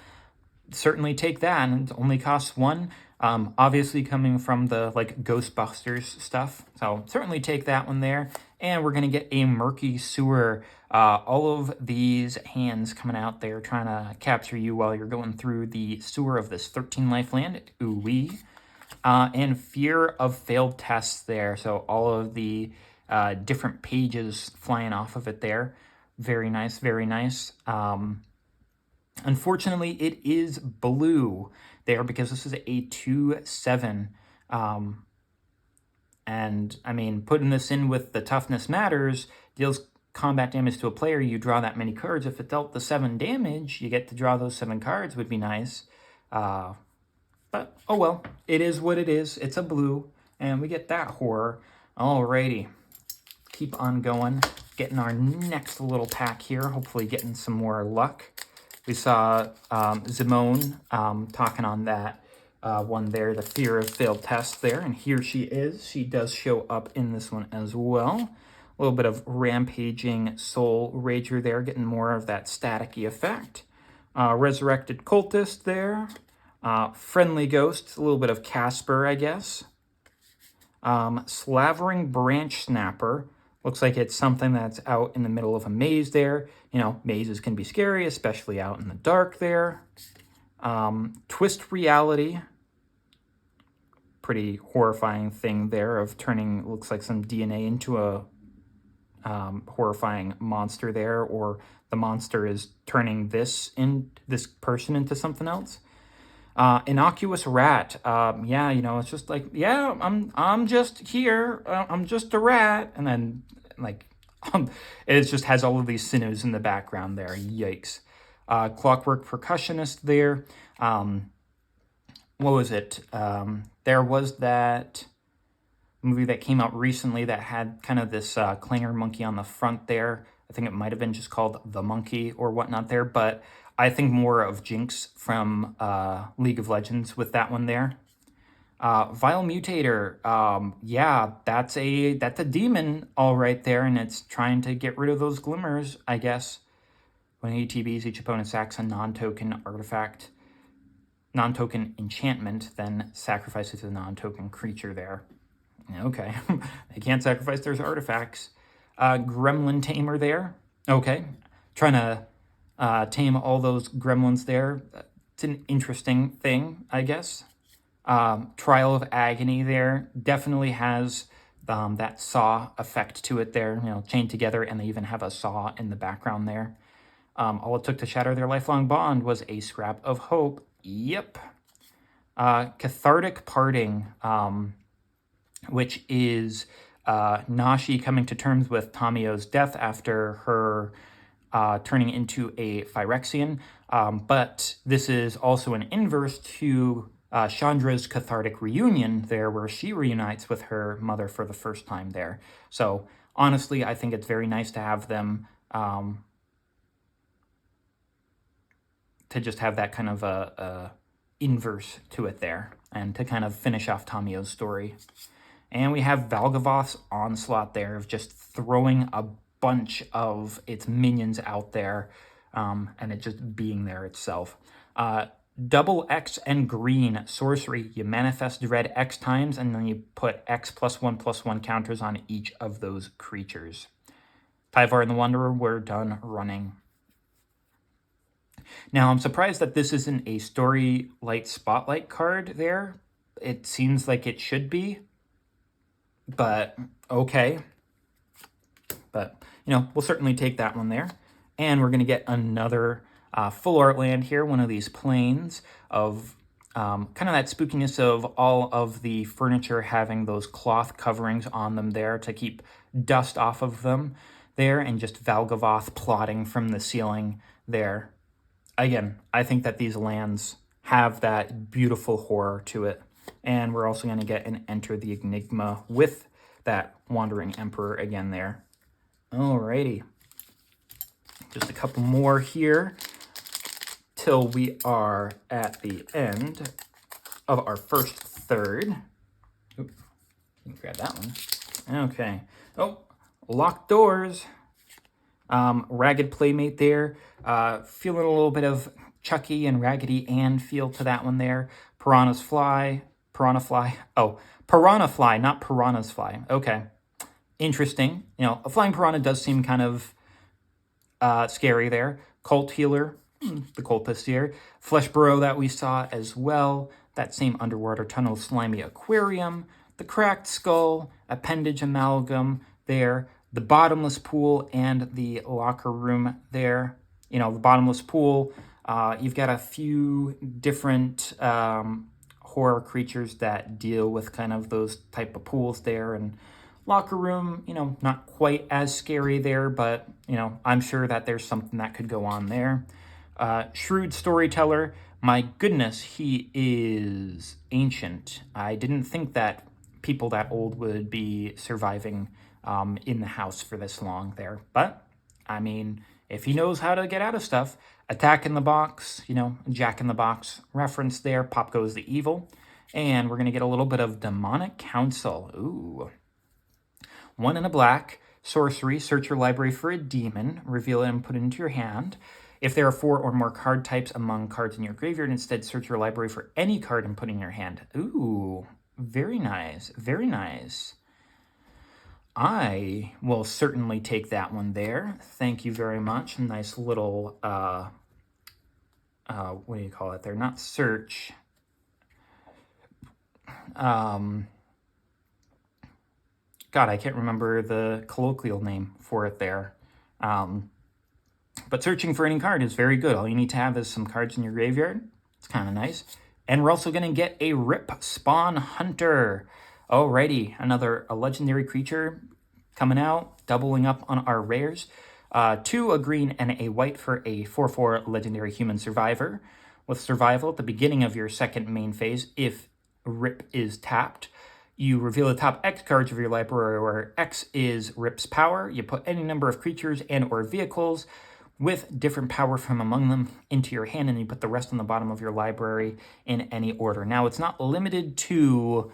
Certainly take that, and it only costs 1. Obviously coming from the like Ghostbusters stuff, so certainly take that one there. And we're gonna get a Murky Sewer. All of these hands coming out there trying to capture you while you're going through the sewer of this 13 life land. Ooh-wee. And Fear of Failed Tests there, so all of the different pages flying off of it there. Very nice, very nice. Unfortunately, it is blue there because this is a 2/7. And, I mean, putting this in with the Toughness Matters, deals combat damage to a player, you draw that many cards. If it dealt the 7 damage, you get to draw those 7 cards, would be nice. But, oh well, it is what it is. It's a blue, and we get that horror. Alrighty. Keep on going. Getting our next little pack here. Hopefully getting some more luck. We saw Simone talking on that one there, the Fear of Failed Test there, and here she is. She does show up in this one as well. A little bit of Rampaging Soul Rager there, getting more of that staticky effect. Resurrected Cultist there. Friendly Ghost, a little bit of Casper, I guess. Slavering Branch Snapper. Looks like it's something that's out in the middle of a maze there. You know, mazes can be scary, especially out in the dark there. Twist Reality. Pretty horrifying thing there of turning, looks like some DNA into a horrifying monster there, or the monster is turning this person into something else. Innocuous Rat. Yeah, you know, it's just like, yeah, I'm just here. I'm just a rat. And then, like, it just has all of these sinews in the background there. Yikes. Clockwork Percussionist there. What was it? There was that movie that came out recently that had kind of this clanger monkey on the front there. I think it might have been just called The Monkey or whatnot there, but I think more of Jinx from League of Legends with that one there. Vile Mutator, yeah, that's a demon all right there, and it's trying to get rid of those glimmers, I guess. When ATBs, each opponent sacks a non-token artifact, non-token enchantment, then sacrifices a non-token creature there. Okay, they can't sacrifice their artifacts. Gremlin Tamer there. Okay, trying to tame all those gremlins there. It's an interesting thing, I guess. Trial of Agony there definitely has that saw effect to it there, you know, chained together, and they even have a saw in the background there. All it took to shatter their lifelong bond was a scrap of hope. Yep. Cathartic Parting, which is Nashi coming to terms with Tamio's death after her turning into a Phyrexian. But this is also an inverse to Chandra's Cathartic Reunion there, where she reunites with her mother for the first time there. So honestly, I think it's very nice to have them to just have that kind of a inverse to it there, and to kind of finish off Tamio's story. And we have Valgavoth's Onslaught there, of just throwing a bunch of its minions out there, and it just being there itself. double X and green sorcery. You manifest Dread X times, and then you put X +1/+1 counters on each of those creatures. Tyvar and the Wanderer, we're done running. Now, I'm surprised that this isn't a Storylight Spotlight card there. It seems like it should be, but okay. But, you know, we'll certainly take that one there. And we're going to get another full art land here, one of these planes of kind of that spookiness of all of the furniture having those cloth coverings on them there to keep dust off of them there, and just Valgavoth plotting from the ceiling there. Again, I think that these lands have that beautiful horror to it. And we're also going to get an Enter the Enigma with that Wandering Emperor again there. Alrighty. Just a couple more here till we are at the end of our first third. Oop, grab that one. Okay. Oh, locked doors. Ragged Playmate there. Feeling a little bit of Chucky and Raggedy Ann feel to that one there. Piranha Fly, oh, Piranha Fly, not Piranha's Fly. Okay. Interesting. You know, a flying piranha does seem kind of scary there. Cult Healer, the cultist here. Flesh Burrow that we saw as well. That same underwater tunnel slimy aquarium. The Cracked Skull, Appendage Amalgam there. The Bottomless Pool and the Locker Room there. You know, the Bottomless Pool, you've got a few different horror creatures that deal with kind of those type of pools there, and Locker Room, you know, not quite as scary there, but, you know, I'm sure that there's something that could go on there. Shrewd Storyteller, my goodness, he is ancient. I didn't think that people that old would be surviving in the house for this long there. But, I mean, if he knows how to get out of stuff, Attack in the Box, you know, Jack in the Box reference there, pop goes the evil. And we're going to get a little bit of Demonic Council. Ooh. 1 and a black, sorcery, search your library for a demon, reveal it and put it into your hand. If there are 4 or more card types among cards in your graveyard, instead search your library for any card and put it in your hand. Ooh, very nice, very nice. I will certainly take that one there. Thank you very much. Nice little, what do you call it there? Not search. God, I can't remember the colloquial name for it there. But searching for any card is very good. All you need to have is some cards in your graveyard. It's kind of nice. And we're also going to get a Rip Spawn Hunter. Alrighty, a legendary creature coming out, doubling up on our rares. 2, a green and a white for a 4/4 legendary human survivor. With survival at the beginning of your second main phase, if Rip is tapped, you reveal the top X cards of your library, where X is Rip's power. You put any number of creatures and or vehicles with different power from among them into your hand, and you put the rest on the bottom of your library in any order. Now, it's not limited to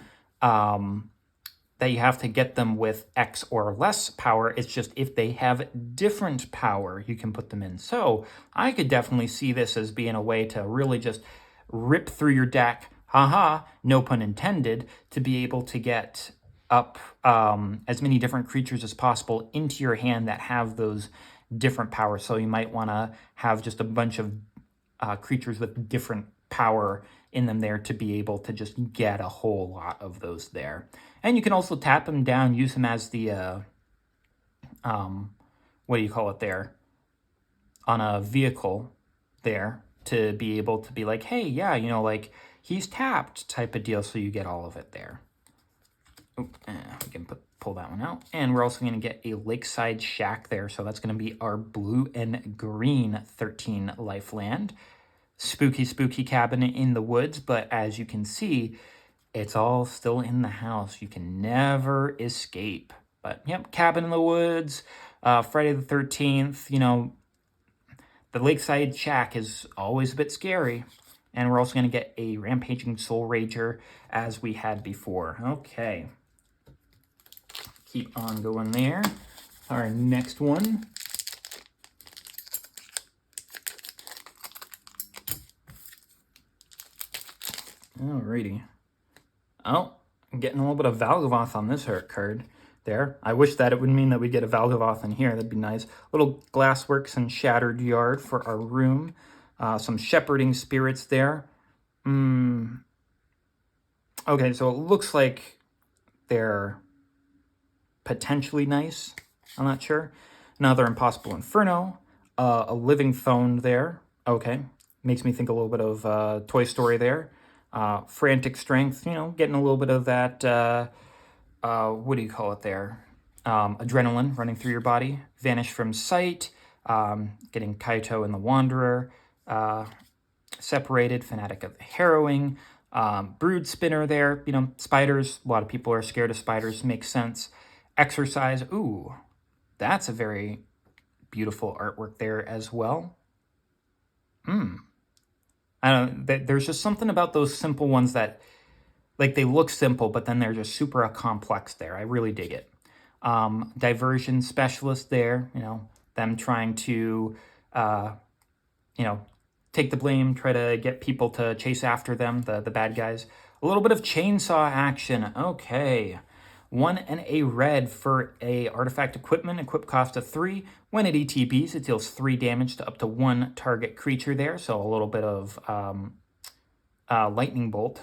that you have to get them with X or less power. It's just if they have different power, you can put them in. So I could definitely see this as being a way to really just rip through your deck, haha, no pun intended, to be able to get up as many different creatures as possible into your hand that have those different powers. So you might want to have just a bunch of creatures with different power in them there to be able to just get a whole lot of those there. And you can also tap them down, use them as the, what do you call it there, on a vehicle there to be able to be like, hey, yeah, you know, like, he's tapped type of deal, so you get all of it there. Oop, we can pull that one out. And we're also going to get a Lakeside Shack there, so that's going to be our blue and green 13 life land. Spooky, spooky cabin in the woods, but as you can see, it's all still in the house. You can never escape. But, yep, cabin in the woods, Friday the 13th, you know, the Lakeside Shack is always a bit scary. And we're also going to get a Rampaging Soul Rager as we had before. Okay. Keep on going there. Our next one. Alrighty. Oh, I'm getting a little bit of Valgavoth on this hurt card there. I wish that it would mean that we get a Valgavoth in here. That'd be nice. Little Glassworks and Shattered Yard for our room. Some Shepherding Spirits there. Okay, so it looks like they're potentially nice. I'm not sure. Another Impossible Inferno. A Living Phone there. Okay. Makes me think a little bit of Toy Story there. Frantic Strength, you know, getting a little bit of that, what do you call it there? Adrenaline running through your body. Vanish from Sight. Getting Kaito and the Wanderer. Separated, Fanatic of the Harrowing. Brood Spinner there. You know, spiders. A lot of people are scared of spiders. Makes sense. Exercise. Ooh, that's a very beautiful artwork there as well. I don't know, there's just something about those simple ones that, like, they look simple, but then they're just super complex there. I really dig it. Diversion Specialist there, you know, them trying to, you know, take the blame, try to get people to chase after them, the bad guys. A little bit of chainsaw action. Okay. 1 and a red for a artifact equipment. Equip cost of 3. When it ETBs, it deals 3 damage to up to 1 target creature there. So a little bit of lightning bolt.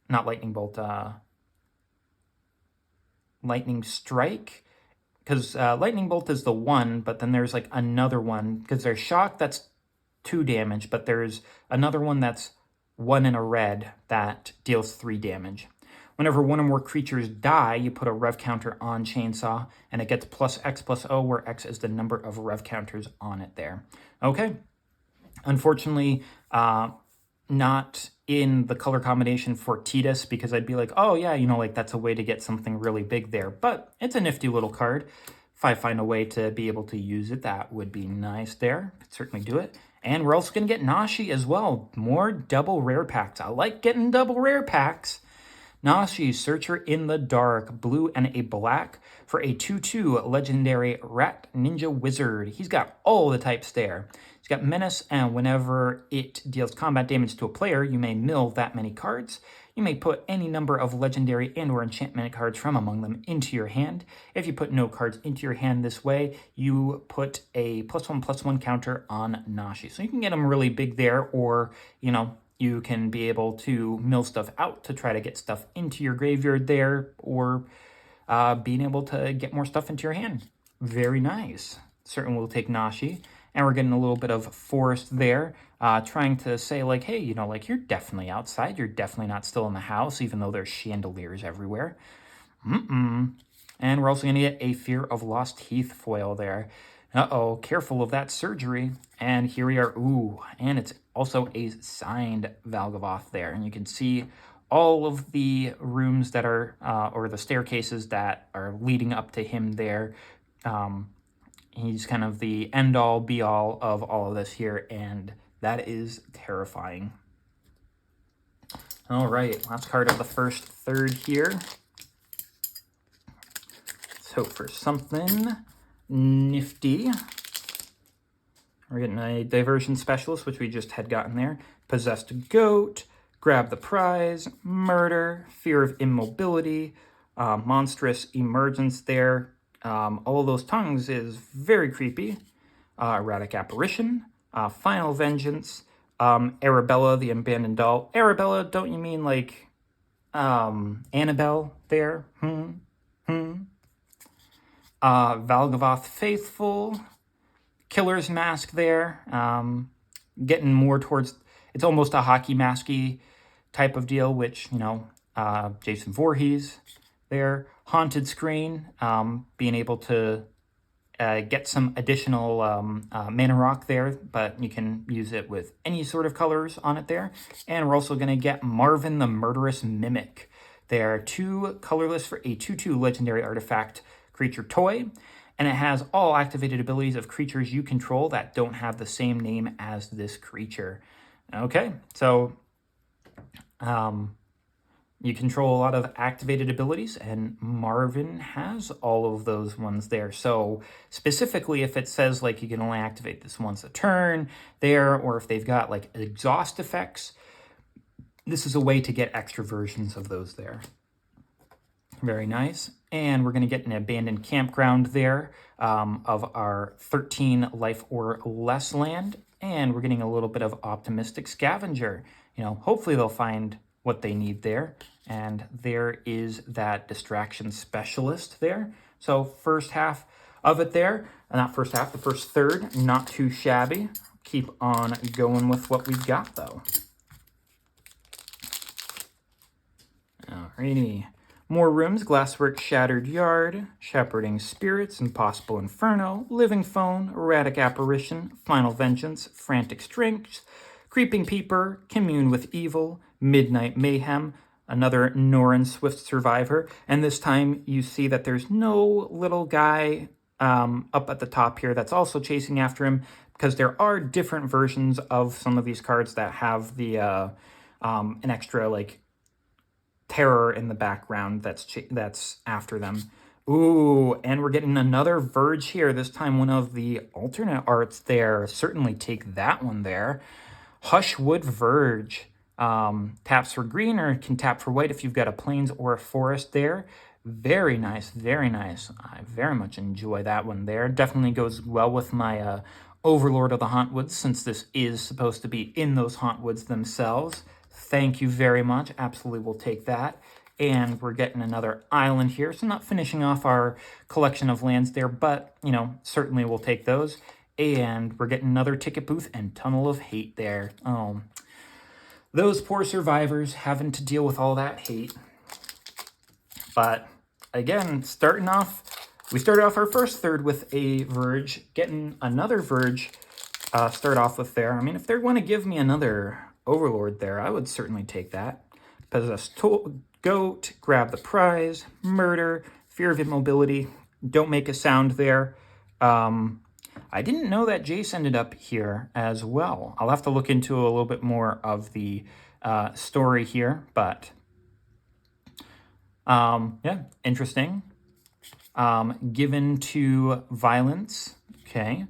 Not lightning bolt. Lightning strike. Because lightning bolt is the 1, but then there's like another one. Because there's shock, that's 2 damage. But there's another one that's 1 and a red that deals 3 damage. Whenever 1 or more creatures die, you put a rev counter on Chainsaw, and it gets plus X plus O, where X is the number of rev counters on it there. Okay. Unfortunately, not in the color combination for Tidus, because I'd be like, oh yeah, you know, like that's a way to get something really big there. But it's a nifty little card. If I find a way to be able to use it, that would be nice there. Could certainly do it. And we're also going to get Nashi as well. More double rare packs. I like getting double rare packs. Nashi, Searcher in the Dark, blue and a black for a 2/2 legendary Rat Ninja Wizard. He's got all the types there. He's got Menace, and whenever it deals combat damage to a player, you may mill that many cards. You may put any number of legendary and or enchantment cards from among them into your hand. If you put no cards into your hand this way, you put a +1/+1 counter on Nashi. So you can get him really big there, or, you know, you can be able to mill stuff out to try to get stuff into your graveyard there, or being able to get more stuff into your hand. Very nice. Certainly will take Nashi. And we're getting a little bit of Forest there, trying to say, like, hey, you know, like, you're definitely outside. You're definitely not still in the house, even though there's chandeliers everywhere. And we're also going to get a Fear of Lost Heath foil there. Uh-oh, careful of that surgery. And here we are. Ooh, and it's also a signed Valgavoth there. And you can see all of the rooms that are, or the staircases that are leading up to him there. He's kind of the end-all, be-all of all of this here, and that is terrifying. All right, last card of the first third here. Let's hope for something nifty. We're getting a Diversion Specialist, which we just had gotten there. Possessed Goat, Grab the Prize, Murder, Fear of Immobility, Monstrous Emergence there. All of those tongues is very creepy. Erratic Apparition, Final Vengeance, Arabella, the Abandoned Doll. Arabella, don't you mean like Annabelle there? Valgavoth Faithful, Killer's Mask there. Getting more towards, it's almost a hockey masky type of deal, which, you know, Jason Voorhees there. Haunted Screen, being able to get some additional mana rock there, but you can use it with any sort of colors on it there. And we're also going to get Marvin the Murderous Mimic. There are 2 colorless for a 2/2 legendary artifact creature toy, and it has all activated abilities of creatures you control that don't have the same name as this creature. Okay, so you control a lot of activated abilities, and Marvin has all of those ones there. So specifically, if it says like you can only activate this once a turn there, or if they've got like exhaust effects, this is a way to get extra versions of those there. Very nice. And we're going to get an abandoned campground there of our 13 life or less land. And we're getting a little bit of optimistic scavenger. You know, hopefully they'll find what they need there. And there is that distraction specialist there. So first half of it there, not first half, the first third, not too shabby. Keep on going with what we've got though. Alrighty. More rooms, Glasswork, Shattered Yard, Shepherding Spirits, Impossible Inferno, Living Phone, Erratic Apparition, Final Vengeance, Frantic Strength, Creeping Peeper, Commune with Evil, Midnight Mayhem, another Norrin Swift Survivor, and this time you see that there's no little guy up at the top here that's also chasing after him, because there are different versions of some of these cards that have the an extra, like, terror in the background that's after them. Ooh, and we're getting another Verge here, this time one of the alternate arts there. Certainly take that one there. Hushwood Verge. Taps for green or can tap for white if you've got a plains or a forest there. Very nice, very nice. I very much enjoy that one there. Definitely goes well with my Overlord of the Hauntwoods, since this is supposed to be in those Hauntwoods themselves. Thank you very much. Absolutely will take that. And we're getting another island here. So not finishing off our collection of lands there, but, you know, certainly we'll take those. And we're getting another ticket booth and Tunnel of Hate there. Those poor survivors having to deal with all that hate. But again, we started off our first third with a Verge, getting another Verge start off with there. I mean, if they want to give me another Overlord there, I would certainly take that. Possessed Goat, Grab the Prize, Murder, Fear of Immobility, Don't Make a Sound there. I didn't know that Jace ended up here as well. I'll have to look into a little bit more of the story here, but yeah, interesting. Given to Violence, okay.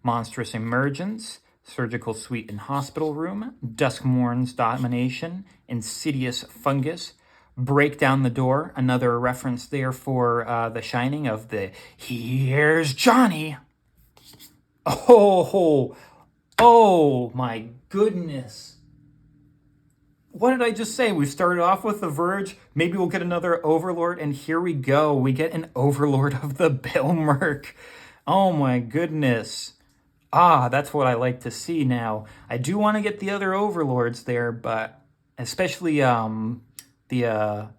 Monstrous Emergence, Surgical Suite and Hospital Room, Duskmourn's Domination, Insidious Fungus, Break Down the Door, another reference there for The Shining of the Here's Johnny. Oh my goodness. What did I just say? We started off with the Verge. Maybe we'll get another Overlord, and here we go. We get an Overlord of the Billmerk. Oh my goodness. That's what I like to see now. I do want to get the other Overlords there, but especially the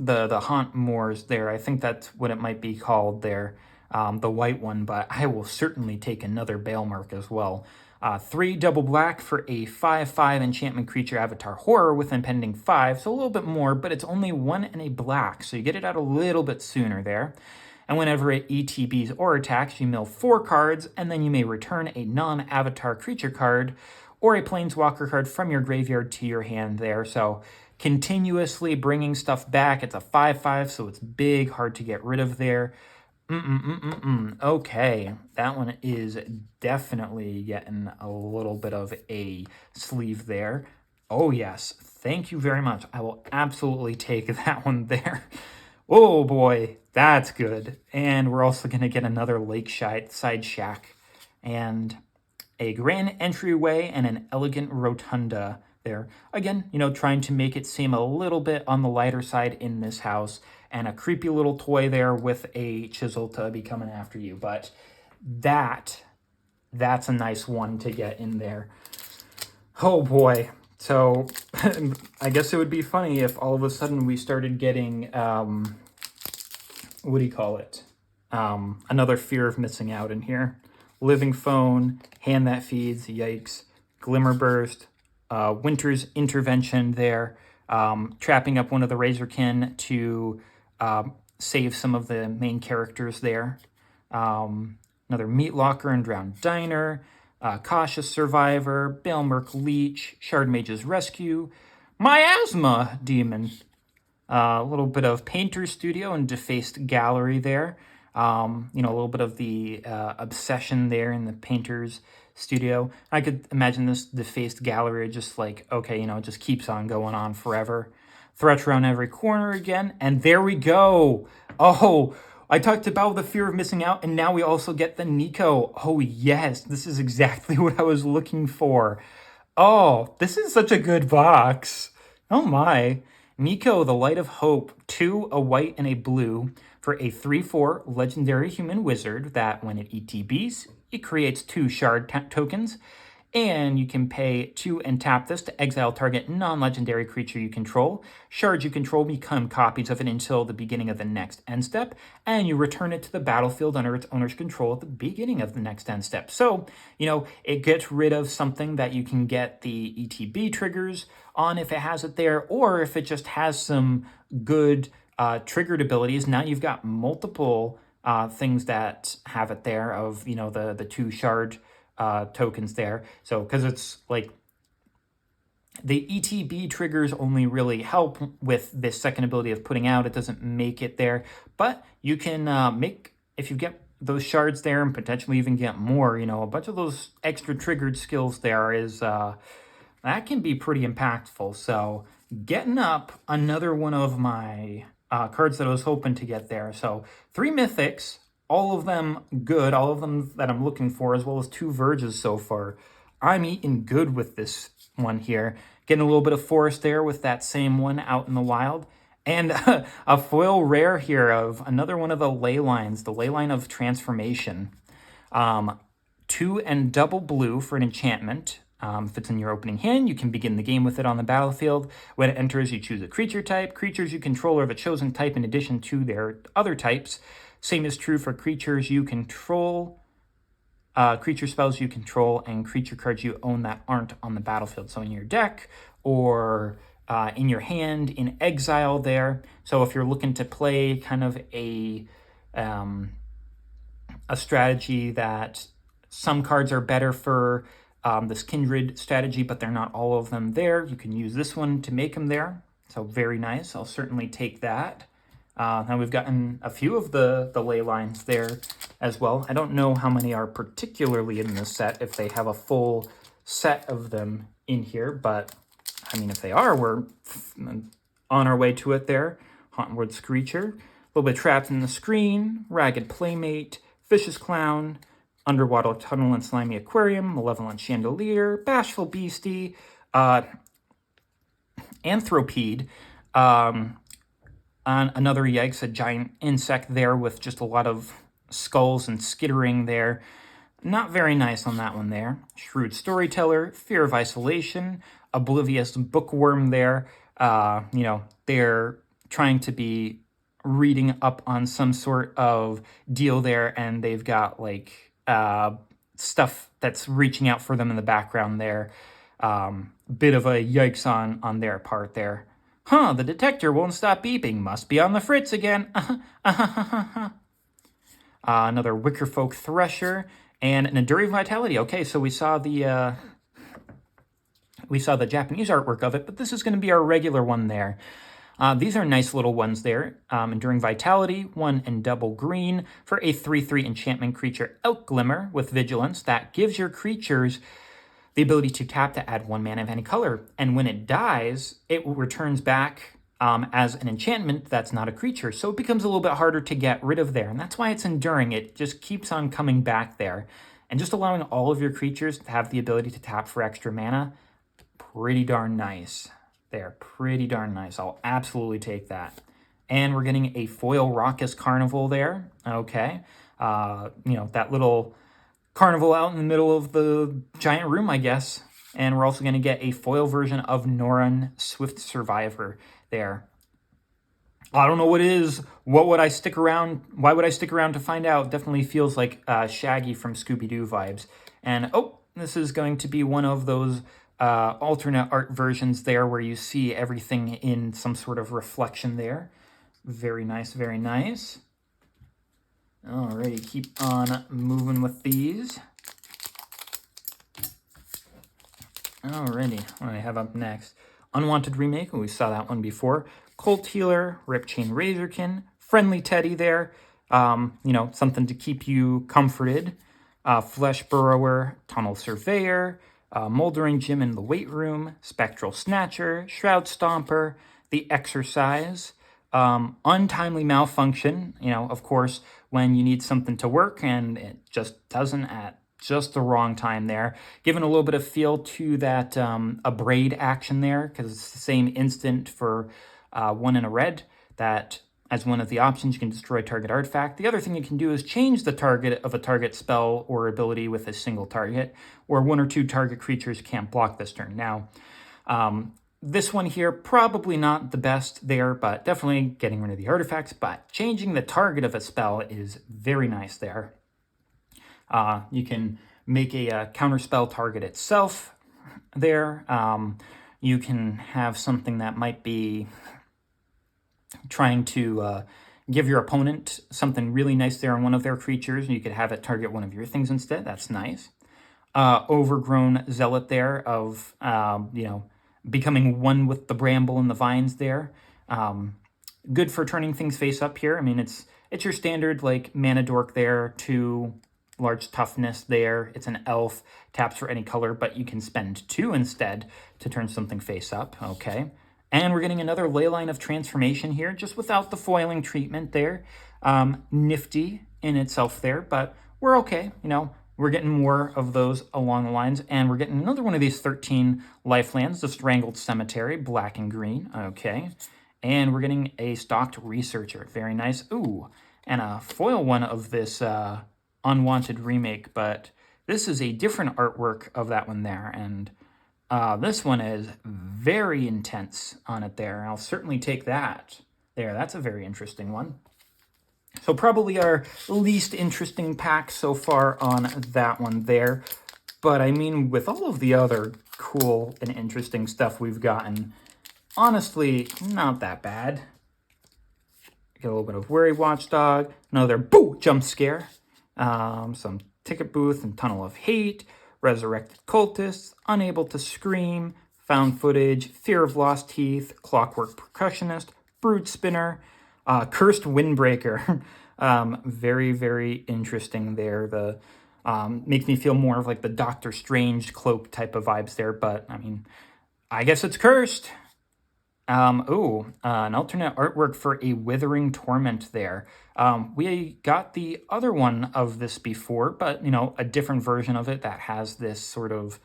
Haunt Moors there. I think that's what it might be called there. The white one, but I will certainly take another Balemark as well. 3 double black for a 5/5 enchantment creature avatar horror with impending 5, so a little bit more, but it's only 1 and a black, so you get it out a little bit sooner there. And whenever it ETBs or attacks, you mill 4 cards, and then you may return a non-avatar creature card or a planeswalker card from your graveyard to your hand there. So continuously bringing stuff back. It's a 5/5, so it's big, hard to get rid of there. Okay, that one is definitely getting a little bit of a sleeve there. Oh yes, thank you very much. I will absolutely take that one there. Oh boy, that's good. And we're also going to get another Lakeside Side Shack and a grand entryway and an elegant rotunda there. Again, you know, trying to make it seem a little bit on the lighter side in this house, and a creepy little toy there with a chisel to be coming after you. But that's a nice one to get in there. Oh boy. So I guess it would be funny if all of a sudden we started getting, what do you call it? Another Fear of Missing Out in here. Living Phone, Hand That Feeds, yikes. Glimmerburst, Winter's Intervention there. Trapping up one of the Razorkin to save some of the main characters there. Another Meat Locker and Drowned Diner. Cautious Survivor, Balemark Leech, Shard Mage's Rescue, Miasma Demon, a little bit of Painter's Studio and Defaced Gallery there, You know, a little bit of the obsession there in the painter's studio. I could imagine this defaced gallery just like, okay, you know, it just keeps on going on forever. Threats around every corner again, and there we go. Oh, I talked about the fear of missing out, and now we also get the Nico. Oh yes, this is exactly what I was looking for. Oh, this is such a good box. Oh my. Nico, the Light of Hope, 2, a white and a blue, for a 3/4 legendary human wizard that when it ETBs, it creates 2 shard tokens, and you can pay 2 and tap this to exile target non-legendary creature you control. Shards you control become copies of it until the beginning of the next end step, and you return it to the battlefield under its owner's control at the beginning of the next end step. So, you know, it gets rid of something that you can get the ETB triggers on if it has it there, or if it just has some good triggered abilities. Now you've got multiple things that have it there of, you know, the 2 shard tokens there. So, because it's like the ETB triggers only really help with this second ability of putting out. It doesn't make it there, but you can make, if you get those shards there and potentially even get more, you know, a bunch of those extra triggered skills there is, that can be pretty impactful. So getting up another one of my cards that I was hoping to get there. So 3 mythics, all of them good, all of them that I'm looking for, as well as 2 verges so far. I'm eating good with this one here. Getting a little bit of forest there with that same one out in the wild. And a foil rare here of another one of the ley lines, the ley line of transformation. 2 and double blue for an enchantment. If it's in your opening hand, you can begin the game with it on the battlefield. When it enters, you choose a creature type. Creatures you control are the chosen type in addition to their other types. Same is true for creatures you control, creature spells you control, and creature cards you own that aren't on the battlefield. So in your deck or in your hand, in exile there. So if you're looking to play kind of a strategy that some cards are better for this kindred strategy, but they're not all of them there, you can use this one to make them there. So very nice. I'll certainly take that. Now we've gotten a few of the ley lines there as well. I don't know how many are particularly in this set, if they have a full set of them in here, but I mean, if they are, we're on our way to it there. Hauntwood Screecher, a little bit Trapped in the Screen, Ragged Playmate, Vicious Clown, Underwater Tunnel and Slimy Aquarium, Malevolent Chandelier, Bashful Beastie, Anthropede, on another Yikes, a giant insect there with just a lot of skulls and skittering there. Not very nice on that one there. Shrewd Storyteller, Fear of Isolation, Oblivious Bookworm there. You know, they're trying to be reading up on some sort of deal there, and they've got like stuff that's reaching out for them in the background there. Bit of a yikes on their part there. Huh, the detector won't stop beeping. Must be on the fritz again. Another Wickerfolk Thresher and an Enduring Vitality. Okay, so we saw the Japanese artwork of it, but this is going to be our regular one there. These are nice little ones there. Enduring Vitality, 1 and double green for a 3/3 enchantment creature, Elk Glimmer with Vigilance that gives your creatures the ability to tap to add 1 mana of any color. And when it dies, it returns back as an enchantment that's not a creature. So it becomes a little bit harder to get rid of there. And that's why it's enduring. It just keeps on coming back there. And just allowing all of your creatures to have the ability to tap for extra mana, pretty darn nice. They're pretty darn nice. I'll absolutely take that. And we're getting a foil Raucous Carnival there. Okay. You know, that little carnival out in the middle of the giant room, I guess. And we're also going to get a foil version of Noran, Swift Survivor there. I don't know what it is. What would I stick around? Why would I stick around to find out? Definitely feels like Shaggy from Scooby-Doo vibes. And, oh, this is going to be one of those alternate art versions there where you see everything in some sort of reflection there. Very nice, very nice. Alrighty, keep on moving with these. Alrighty, what do I have up next? Unwanted Remake, we saw that one before. Colt Healer, Ripchain Razorkin, Friendly Teddy there, You know, something to keep you comforted. Flesh Burrower, Tunnel Surveyor, Moldering Gym in the Weight Room, Spectral Snatcher, Shroud Stomper, The Exercise, Untimely Malfunction, you know, of course, when you need something to work and it just doesn't at just the wrong time there. Giving a little bit of feel to that Abrade action there, because it's the same instant for 1 in a red that as one of the options, you can destroy target artifact. The other thing you can do is change the target of a target spell or ability with a single target, or 1 or 2 target creatures can't block this turn. Now, this one here, probably not the best there, but definitely getting rid of the artifacts, but changing the target of a spell is very nice there. You can make a counterspell target itself there. You can have something that might be trying to give your opponent something really nice there on one of their creatures, and you could have it target one of your things instead. That's nice. Overgrown Zealot there of, you know, becoming one with the bramble and the vines there. Good for turning things face up here. I mean, it's your standard, like, mana dork there, 2 large toughness there. It's an elf, taps for any color, but you can spend 2 instead to turn something face up. Okay. And we're getting another Leyline of Transformation here, just without the foiling treatment there. Nifty in itself there, but we're okay. You know, we're getting more of those along the lines, and we're getting another one of these 13 lifelands, the Strangled Cemetery, black and green. Okay. And we're getting a Stalked Researcher. Very nice. Ooh, and a foil one of this Unwanted Remake, but this is a different artwork of that one there, and this one is very intense on it there. I'll certainly take that there. That's a very interesting one. So probably our least interesting pack so far on that one there. But I mean, with all of the other cool and interesting stuff we've gotten, honestly, not that bad. Get a little bit of Wary Watchdog, another boo jump scare, some Ticket Booth and Tunnel of Hate, Resurrected Cultists, Unable to Scream, Found Footage, Fear of Lost Teeth, Clockwork Percussionist, Brood Spinner, Cursed Windbreaker. Very, very interesting there. The makes me feel more of like the Doctor Strange cloak type of vibes there, but I mean, I guess it's cursed. An alternate artwork for a Withering Torment there. We got the other one of this before, but, you know, a different version of it that has this sort of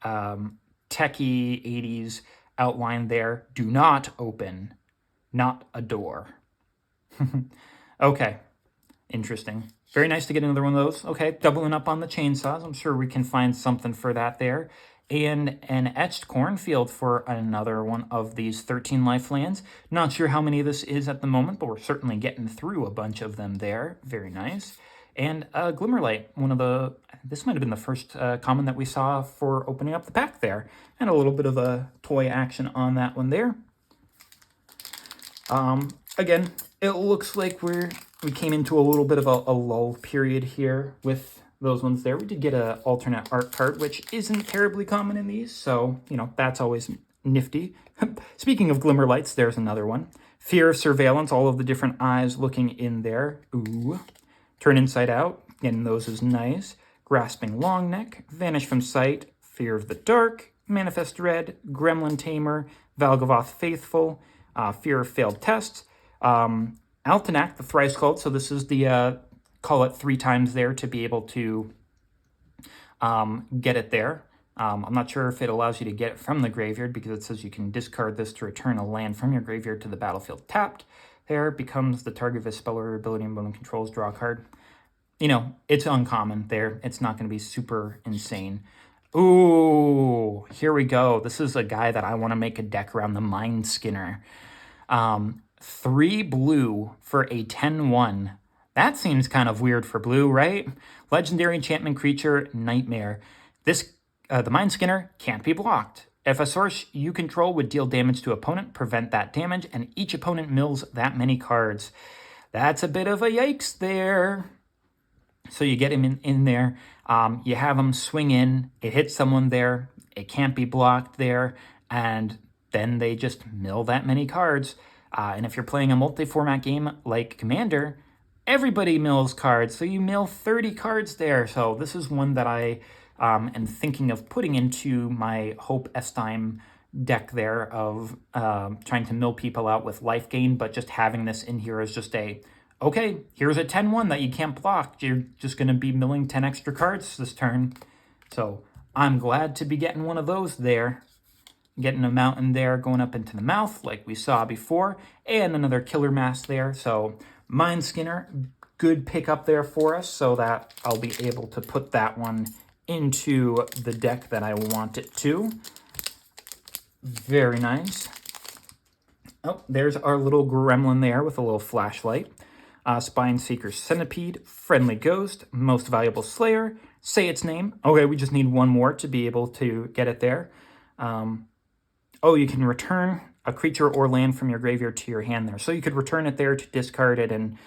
techie 80s outline there. Do not open, not a door. Okay, interesting. Very nice to get another one of those. Okay, doubling up on the chainsaws. I'm sure we can find something for that there. And an Etched Cornfield for another one of these 13 lifelands. Not sure how many this is at the moment, but we're certainly getting through a bunch of them there. Very nice. And Glimmerlight, this might have been the first common that we saw for opening up the pack there. And a little bit of a toy action on that one there. Again, it looks like we came into a little bit of a lull period here with those ones there. We did get an alternate art card, which isn't terribly common in these, so, you know, that's always nifty. Speaking of Glimmerlights, there's another one. Fear of Surveillance, all of the different eyes looking in there. Ooh. Turn Inside Out, getting those is nice. Grasping Longneck, Vanish from Sight, Fear of the Dark, Manifest Dread, Gremlin Tamer, Valgavoth Faithful, Fear of Failed Tests, Altenac, the Thrice Called, so this is the call it 3 times there to be able to get it there. I'm not sure if it allows you to get it from the graveyard because it says you can discard this to return a land from your graveyard to the battlefield tapped. There becomes the target of a spell or ability and opponent controls, draw a card. You know, it's uncommon there. It's not going to be super insane. Ooh, here we go. This is a guy that I want to make a deck around, the Mind Skinner. 3 blue for a 10/1. That seems kind of weird for blue, right? Legendary enchantment creature, Nightmare. This, the Mind Skinner can't be blocked. If a source you control would deal damage to opponent, prevent that damage, and each opponent mills that many cards. That's a bit of a yikes there. So you get him in there, you have him swing in, it hits someone there, it can't be blocked there, and then they just mill that many cards. And if you're playing a multi-format game like Commander, everybody mills cards. So you mill 30 cards there. So this is one that I am thinking of putting into my Hope Estime deck there of trying to mill people out with life gain, but just having this in here is just okay, here's a 10-1 that you can't block. You're just going to be milling 10 extra cards this turn. So I'm glad to be getting one of those there. Getting a mountain there going up into the mouth like we saw before, and another killer mask there. So Mind Skinner, good pickup there for us, so that I'll be able to put that one into the deck that I want it to. Very nice. Oh, there's our little gremlin there with a little flashlight. Spine Seeker Centipede, Friendly Ghost, Most Valuable Slayer, say its name. Okay, we just need one more to be able to get it there. Oh, you can return a creature or land from your graveyard to your hand there. So you could return it there to discard it and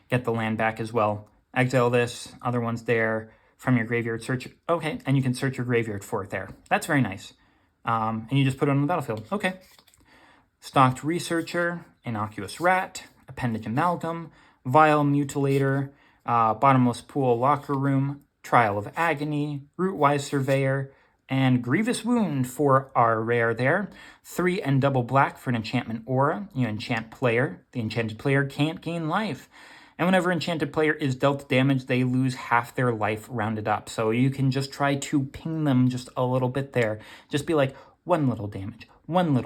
get the land back as well. Exile this, other ones there from your graveyard. Search, okay, and you can search your graveyard for it there. That's very nice. And you just put it on the battlefield. Okay. Stalked Researcher, Innocuous Rat, Appendage Amalgam, Vile Mutilator, Bottomless Pool Locker Room, Trial of Agony, Rootwise Surveyor, and Grievous Wound for our rare there. 3 and double black for an enchantment aura. You enchant player. The enchanted player can't gain life. And whenever enchanted player is dealt damage, they lose half their life rounded up. So you can just try to ping them just a little bit there. Just be like, 1 little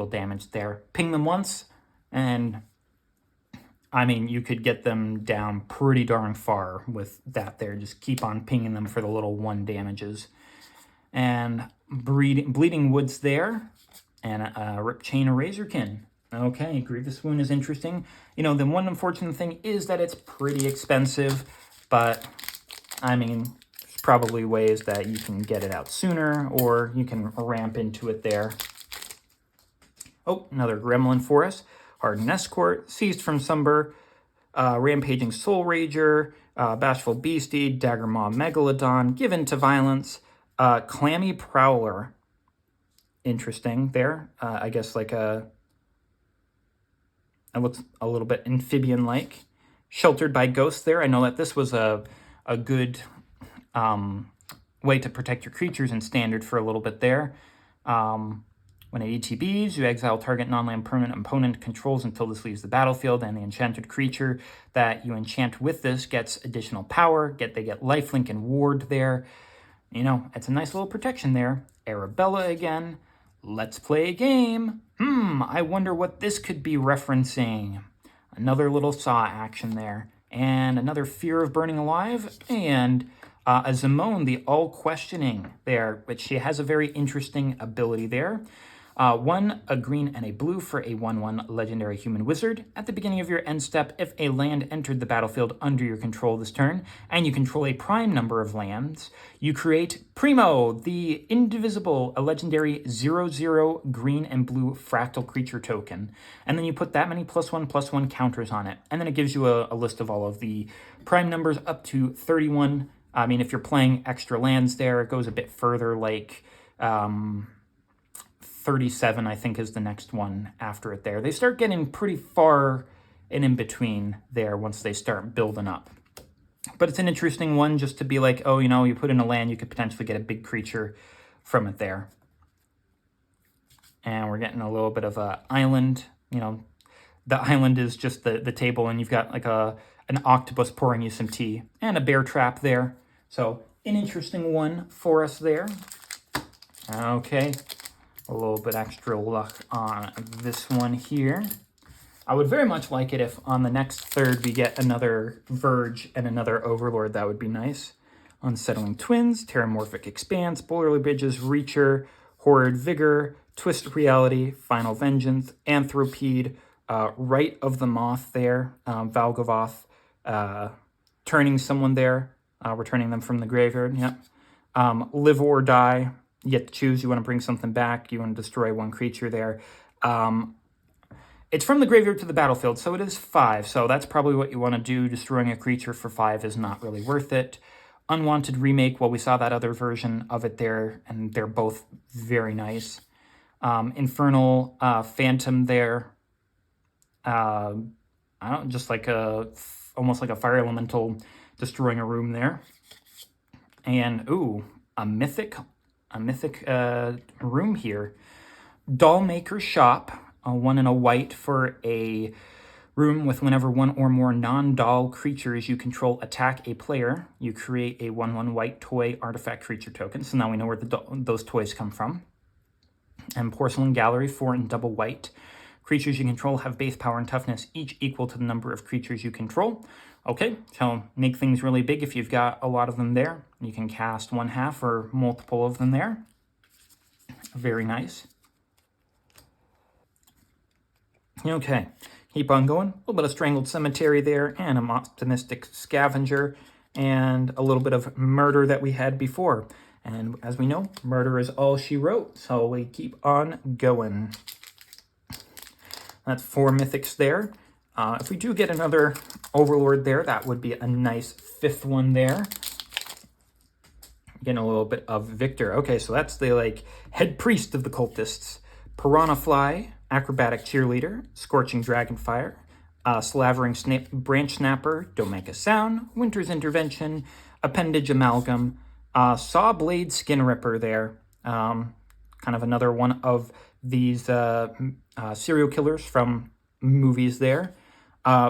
damage there. Ping them once, and I mean, you could get them down pretty darn far with that there. Just keep on pinging them for the little 1 damages. And Bleeding Woods there, and Rip Chain Razorkin. Okay, Grievous Wound is interesting. You know, the one unfortunate thing is that it's pretty expensive, but I mean, there's probably ways that you can get it out sooner, or you can ramp into it there. Oh, another gremlin for us. Hardened Escort, Seized from Slumber, Rampaging Soul Rager, Bashful Beastie, Daggermaw Megalodon, Given to Violence, Clammy Prowler. Interesting there. I guess like it looks a little bit amphibian-like. Sheltered by Ghosts there. I know that this was a good way to protect your creatures in Standard for a little bit there. When it ETBs, you exile target non-land permanent opponent controls until this leaves the battlefield, and the enchanted creature that you enchant with this gets additional power. They get lifelink and ward there. You know, it's a nice little protection there. Arabella again. Let's play a game. I wonder what this could be referencing. Another little Saw action there. And another Fear of Burning Alive. And a Zimone, the All-Questioning there, which she has a very interesting ability there. 1, a green and a blue for a 1/1 legendary human wizard. At the beginning of your end step, if a land entered the battlefield under your control this turn, and you control a prime number of lands, you create Primo, the indivisible, a legendary 0/0 green and blue fractal creature token. And then you put that many +1/+1 counters on it. And then it gives you a list of all of the prime numbers up to 31. I mean, if you're playing extra lands there, it goes a bit further, like 37, I think, is the next one after it there. They start getting pretty far and in between there once they start building up. But it's an interesting one just to be like, oh, you know, you put in a land, you could potentially get a big creature from it there. And we're getting a little bit of a island. You know, the island is just the table, and you've got like an octopus pouring you some tea and a bear trap there. So an interesting one for us there. Okay. A little bit extra luck on this one here. I would very much like it if on the next third we get another Verge and another Overlord. That would be nice. Unsettling Twins, Terramorphic Expanse, Boilerly Bridges, Reacher, Horrid Vigor, Twist Reality, Final Vengeance, Anthropede, Rite of the Moth there, Valgavoth, turning someone there, returning them from the graveyard, yep. Live or Die. You get to choose. You want to bring something back. You want to destroy 1 creature there. It's from the graveyard to the battlefield, so it is 5. So that's probably what you want to do. Destroying a creature for 5 is not really worth it. Unwanted Remake. Well, we saw that other version of it there, and they're both very nice. Infernal Phantom there. I I don't, just like almost like a fire elemental destroying a room there. And ooh, a mythic room here. Doll Maker Shop, 1 and a white for a room with whenever one or more non-doll creatures you control attack a player, you create a 1/1 white toy artifact creature token. So now we know where those toys come from. And Porcelain Gallery, 4 and double white. Creatures you control have base power and toughness, each equal to the number of creatures you control. Okay, so make things really big if you've got a lot of them there. You can cast 1/2 or multiple of them there. Very nice. Okay, keep on going. A little bit of Strangled Cemetery there, and an Optimistic Scavenger, and a little bit of Murder that we had before. And as we know, Murder is all she wrote, so we keep on going. That's 4 mythics there. If we do get another Overlord there, that would be a nice 5th one there. Getting a little bit of Victor. Okay, so that's the like head priest of the cultists. Piranha Fly, Acrobatic Cheerleader, Scorching Dragonfire, Slavering Branch Snapper, Don't Make a Sound, Winter's Intervention, Appendage Amalgam, Saw Blade Skin Ripper there. Kind of another one of these serial killers from movies there.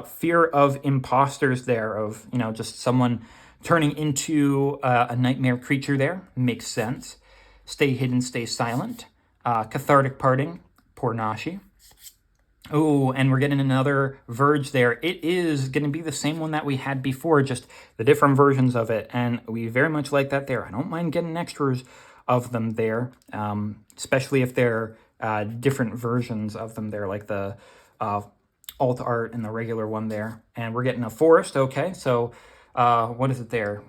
Fear of Imposters there, of, you know, just someone turning into a nightmare creature there. Makes sense. Stay Hidden, Stay Silent. Cathartic Parting, Poor Nashi. Oh, and we're getting another Verge there. It is going to be the same one that we had before, just the different versions of it, and we very much like that there. I don't mind getting extras of them there, especially if they're different versions of them there, like the alt art and the regular one there. And we're getting a forest. Okay, so what is it there?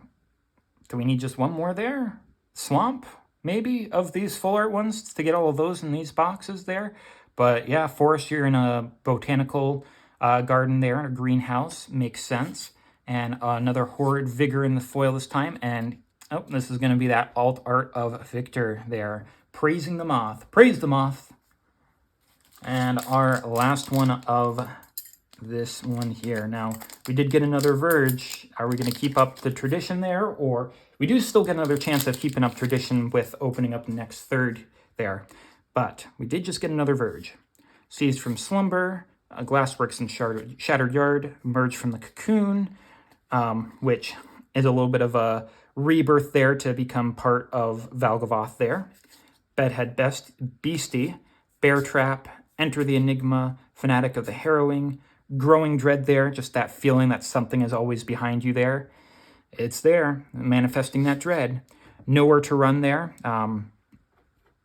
Do we need just one more there? Swamp, maybe, of these full art ones to get all of those in these boxes there. But yeah, forest, you're in a botanical garden there, in a greenhouse, makes sense. And another Horrid Vigor in the foil this time. And oh, this is going to be that alt art of Victor there, praising the moth. Praise the moth. And our last one of this one here. Now, we did get another Verge. Are we going to keep up the tradition there? Or we do still get another chance of keeping up tradition with opening up the next third there. But we did just get another Verge. Seized from Slumber, Glassworks and Shattered Yard, Emerged from the Cocoon, which is a little bit of a rebirth there to become part of Valgavoth there. Bedhead Beastie, Bear Trap, Enter the Enigma, Fanatic of the Harrowing, Growing Dread there, just that feeling that something is always behind you there. It's there, manifesting that dread. Nowhere to Run there.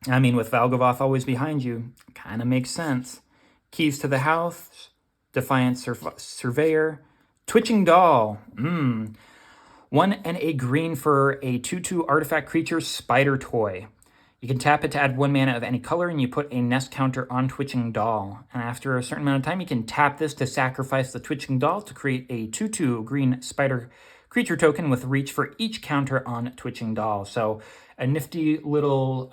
I mean, with Valgavoth always behind you, kind of makes sense. Keys to the House, Defiant Surveyor, Twitching Doll. 1 and a green for a 2/2 artifact creature spider toy. You can tap it to add 1 mana of any color, and you put a nest counter on Twitching Doll. And after a certain amount of time, you can tap this to sacrifice the Twitching Doll to create a 2/2 green spider creature token with reach for each counter on Twitching Doll. So a nifty little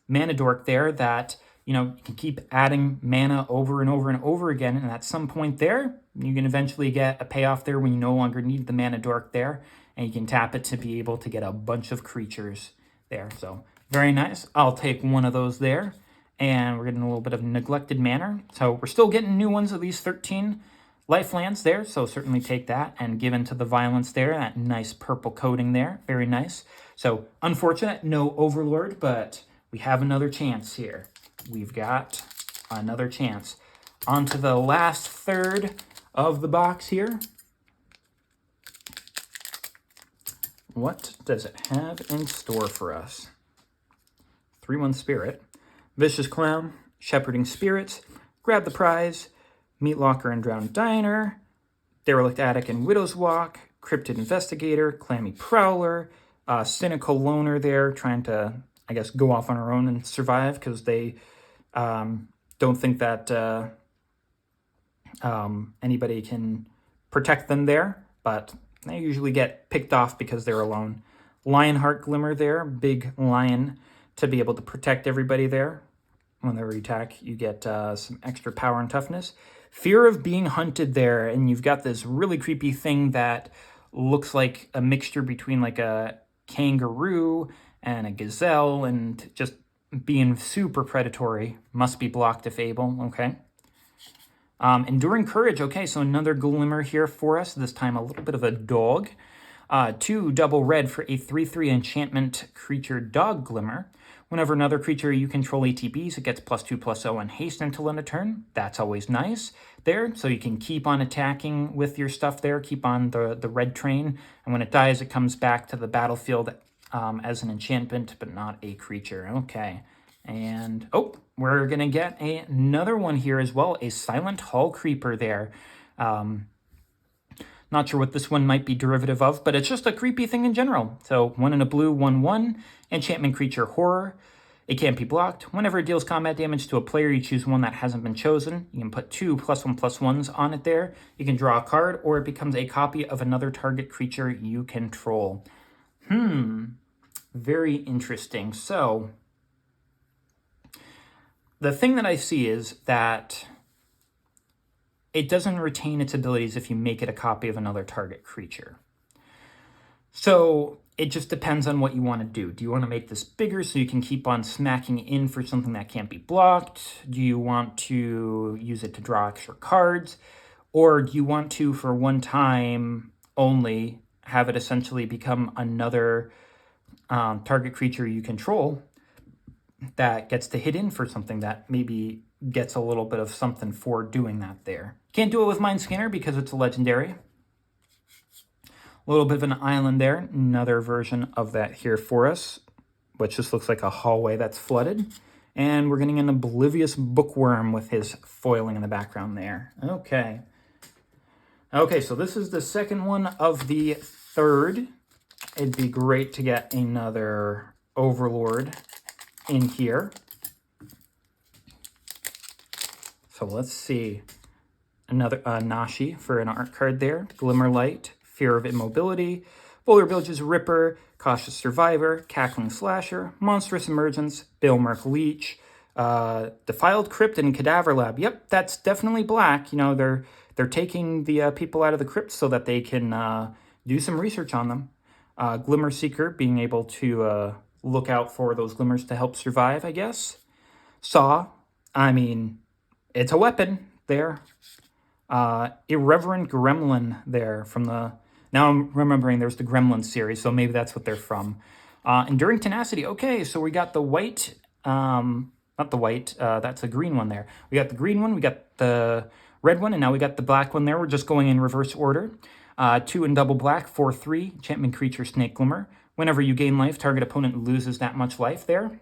mana dork there that, you know, you can keep adding mana over and over and over again. And at some point there, you can eventually get a payoff there when you no longer need the mana dork there. And you can tap it to be able to get a bunch of creatures there. So very nice. I'll take one of those there. And we're getting a little bit of Neglected Manor. So we're still getting new ones of these 13 lifelands there. So certainly take that and give into the Violence there. That nice purple coating there. Very nice. So unfortunate, no Overlord, but we have another chance here. We've got another chance. On to the last third of the box here. What does it have in store for us? 3/1 Spirit, Vicious Clown, Shepherding Spirits, Grab the Prize, Meat Locker and Drowned Diner, Derelict Attic and Widow's Walk, Cryptid Investigator, Clammy Prowler, Cynical Loner there, trying to, I guess, go off on her own and survive because they don't think that anybody can protect them there, but they usually get picked off because they're alone. Lionheart Glimmer there, big lion to be able to protect everybody there. Whenever you attack, you get some extra power and toughness. fear of being hunted there, and you've got this really creepy thing that looks like a mixture between like a kangaroo and a gazelle, and just being super predatory. Must be blocked if able. Okay. Enduring Courage. Okay, so another Glimmer here for us. This time a little bit of a dog. 2 double red for a 3/3 enchantment creature dog Glimmer. Whenever another creature you control ATBs, it gets +2/+0 and haste until end of turn. That's always nice there. So you can keep on attacking with your stuff there, keep on the red train. And when it dies, it comes back to the battlefield as an enchantment, but not a creature. Okay. And, oh, we're going to get another one here as well, a Silent Hall Creeper there. Not sure what this one might be derivative of, but it's just a creepy thing in general. So 1 in a blue, 1/1, enchantment creature horror. It can't be blocked. Whenever it deals combat damage to a player, you choose one that hasn't been chosen. You can put 2 +1/+1s on it there. You can draw a card, or it becomes a copy of another target creature you control. Very interesting. So the thing that I see is that it doesn't retain its abilities if you make it a copy of another target creature. So it just depends on what you want to do. Do you want to make this bigger so you can keep on smacking in for something that can't be blocked? Do you want to use it to draw extra cards? Or do you want to, for one time only, have it essentially become another target creature you control that gets to hit in for something that maybe gets a little bit of something for doing that there? Can't do it with Mind Scanner because it's a legendary. A little bit of an island there. Another version of that here for us, which just looks like a hallway that's flooded. And we're getting an Oblivious Bookworm with his foiling in the background there. Okay. Okay, so this is the second one of the third. It'd be great to get another Overlord in here. So let's see. Another Nashi for an art card there. Glimmerlight, Fear of Immobility, Bowler Bilge's Ripper, Cautious Survivor, Cackling Slasher, Monstrous Emergence, Bilmerk Leech, Defiled Crypt, and Cadaver Lab. Yep, that's definitely black. You know, they're taking the people out of the crypt so that they can do some research on them. Glimmer Seeker, being able to look out for those glimmers to help survive, I guess. Saw, I mean, it's a weapon there. Irreverent Gremlin there from the... Now I'm remembering there's the Gremlin series, so maybe that's what they're from. Enduring Tenacity. Okay, so we got the white... not the white, that's a green one there. We got the green one, we got the red one, and now we got the black one there. We're just going in reverse order. 2 in double black, 4/3, enchantment creature Snake Glimmer. Whenever you gain life, target opponent loses that much life there.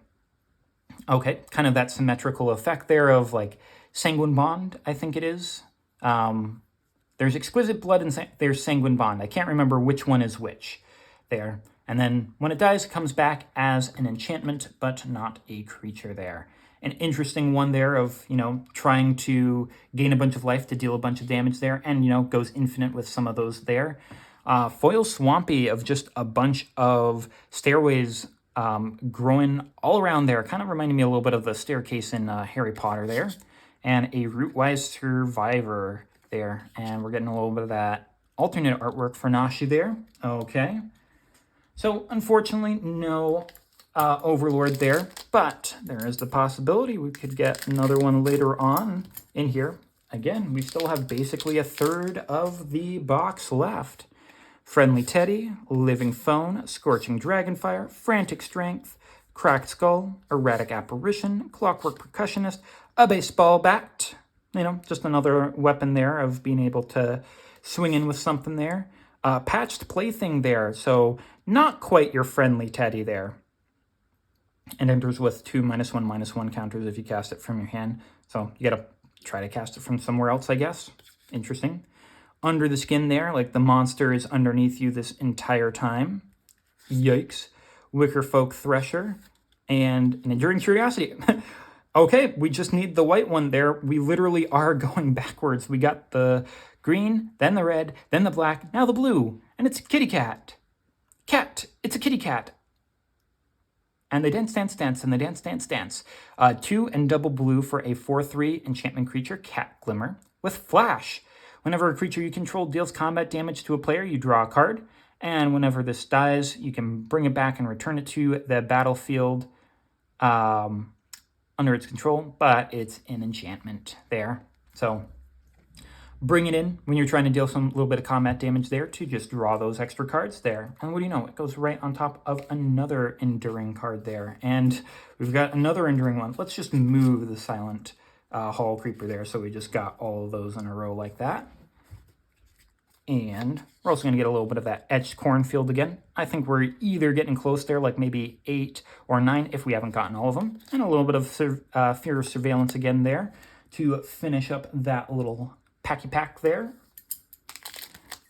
Okay, kind of that symmetrical effect there of like Sanguine Bond, I think it is. There's Exquisite Blood and there's Sanguine Bond. I can't remember which one is which there. And then when it dies, it comes back as an enchantment, but not a creature there. An interesting one there of, you know, trying to gain a bunch of life to deal a bunch of damage there, and, you know, goes infinite with some of those there. Foil Swampy of just a bunch of stairways growing all around there. Kind of reminding me a little bit of the staircase in Harry Potter there. And a Rootwise Survivor there. And we're getting a little bit of that alternate artwork for Nashi there. Okay. So, unfortunately, no Overlord there. But there is the possibility we could get another one later on in here. Again, we still have basically a third of the box left. Friendly Teddy, Living Phone, Scorching Dragonfire, Frantic Strength, Cracked Skull, Erratic Apparition, Clockwork Percussionist, a baseball bat. You know, just another weapon there of being able to swing in with something there. Patched Plaything there, so not quite your Friendly Teddy there. And enters with 2 -1/-1 counters if you cast it from your hand. So you gotta try to cast it from somewhere else, I guess. Interesting. Under the Skin there, like the monster is underneath you this entire time. Yikes. Wickerfolk Thresher. And an Enduring Curiosity. Okay, we just need the white one there. We literally are going backwards. We got the green, then the red, then the black, now the blue. And it's a kitty cat. Cat, it's a kitty cat. And they dance, dance, dance, and they dance, dance, dance. 2 and double blue for a 4/3 enchantment creature, Cat Glimmer. with Flash. Whenever a creature you control deals combat damage to a player, you draw a card. And whenever this dies, you can bring it back and return it to the battlefield under its control, but it's an enchantment there. So bring it in when you're trying to deal some little bit of combat damage there to just draw those extra cards there. And what do you know? It goes right on top of another Enduring card there. And we've got another Enduring one. Let's just move the Silent Hall Creeper there, so we just got all of those in a row like that. And we're also going to get a little bit of that Etched Cornfield again. I think we're either getting close there, like maybe 8 or 9 if we haven't gotten all of them. And a little bit of Fear of Surveillance again there to finish up that little packy pack there.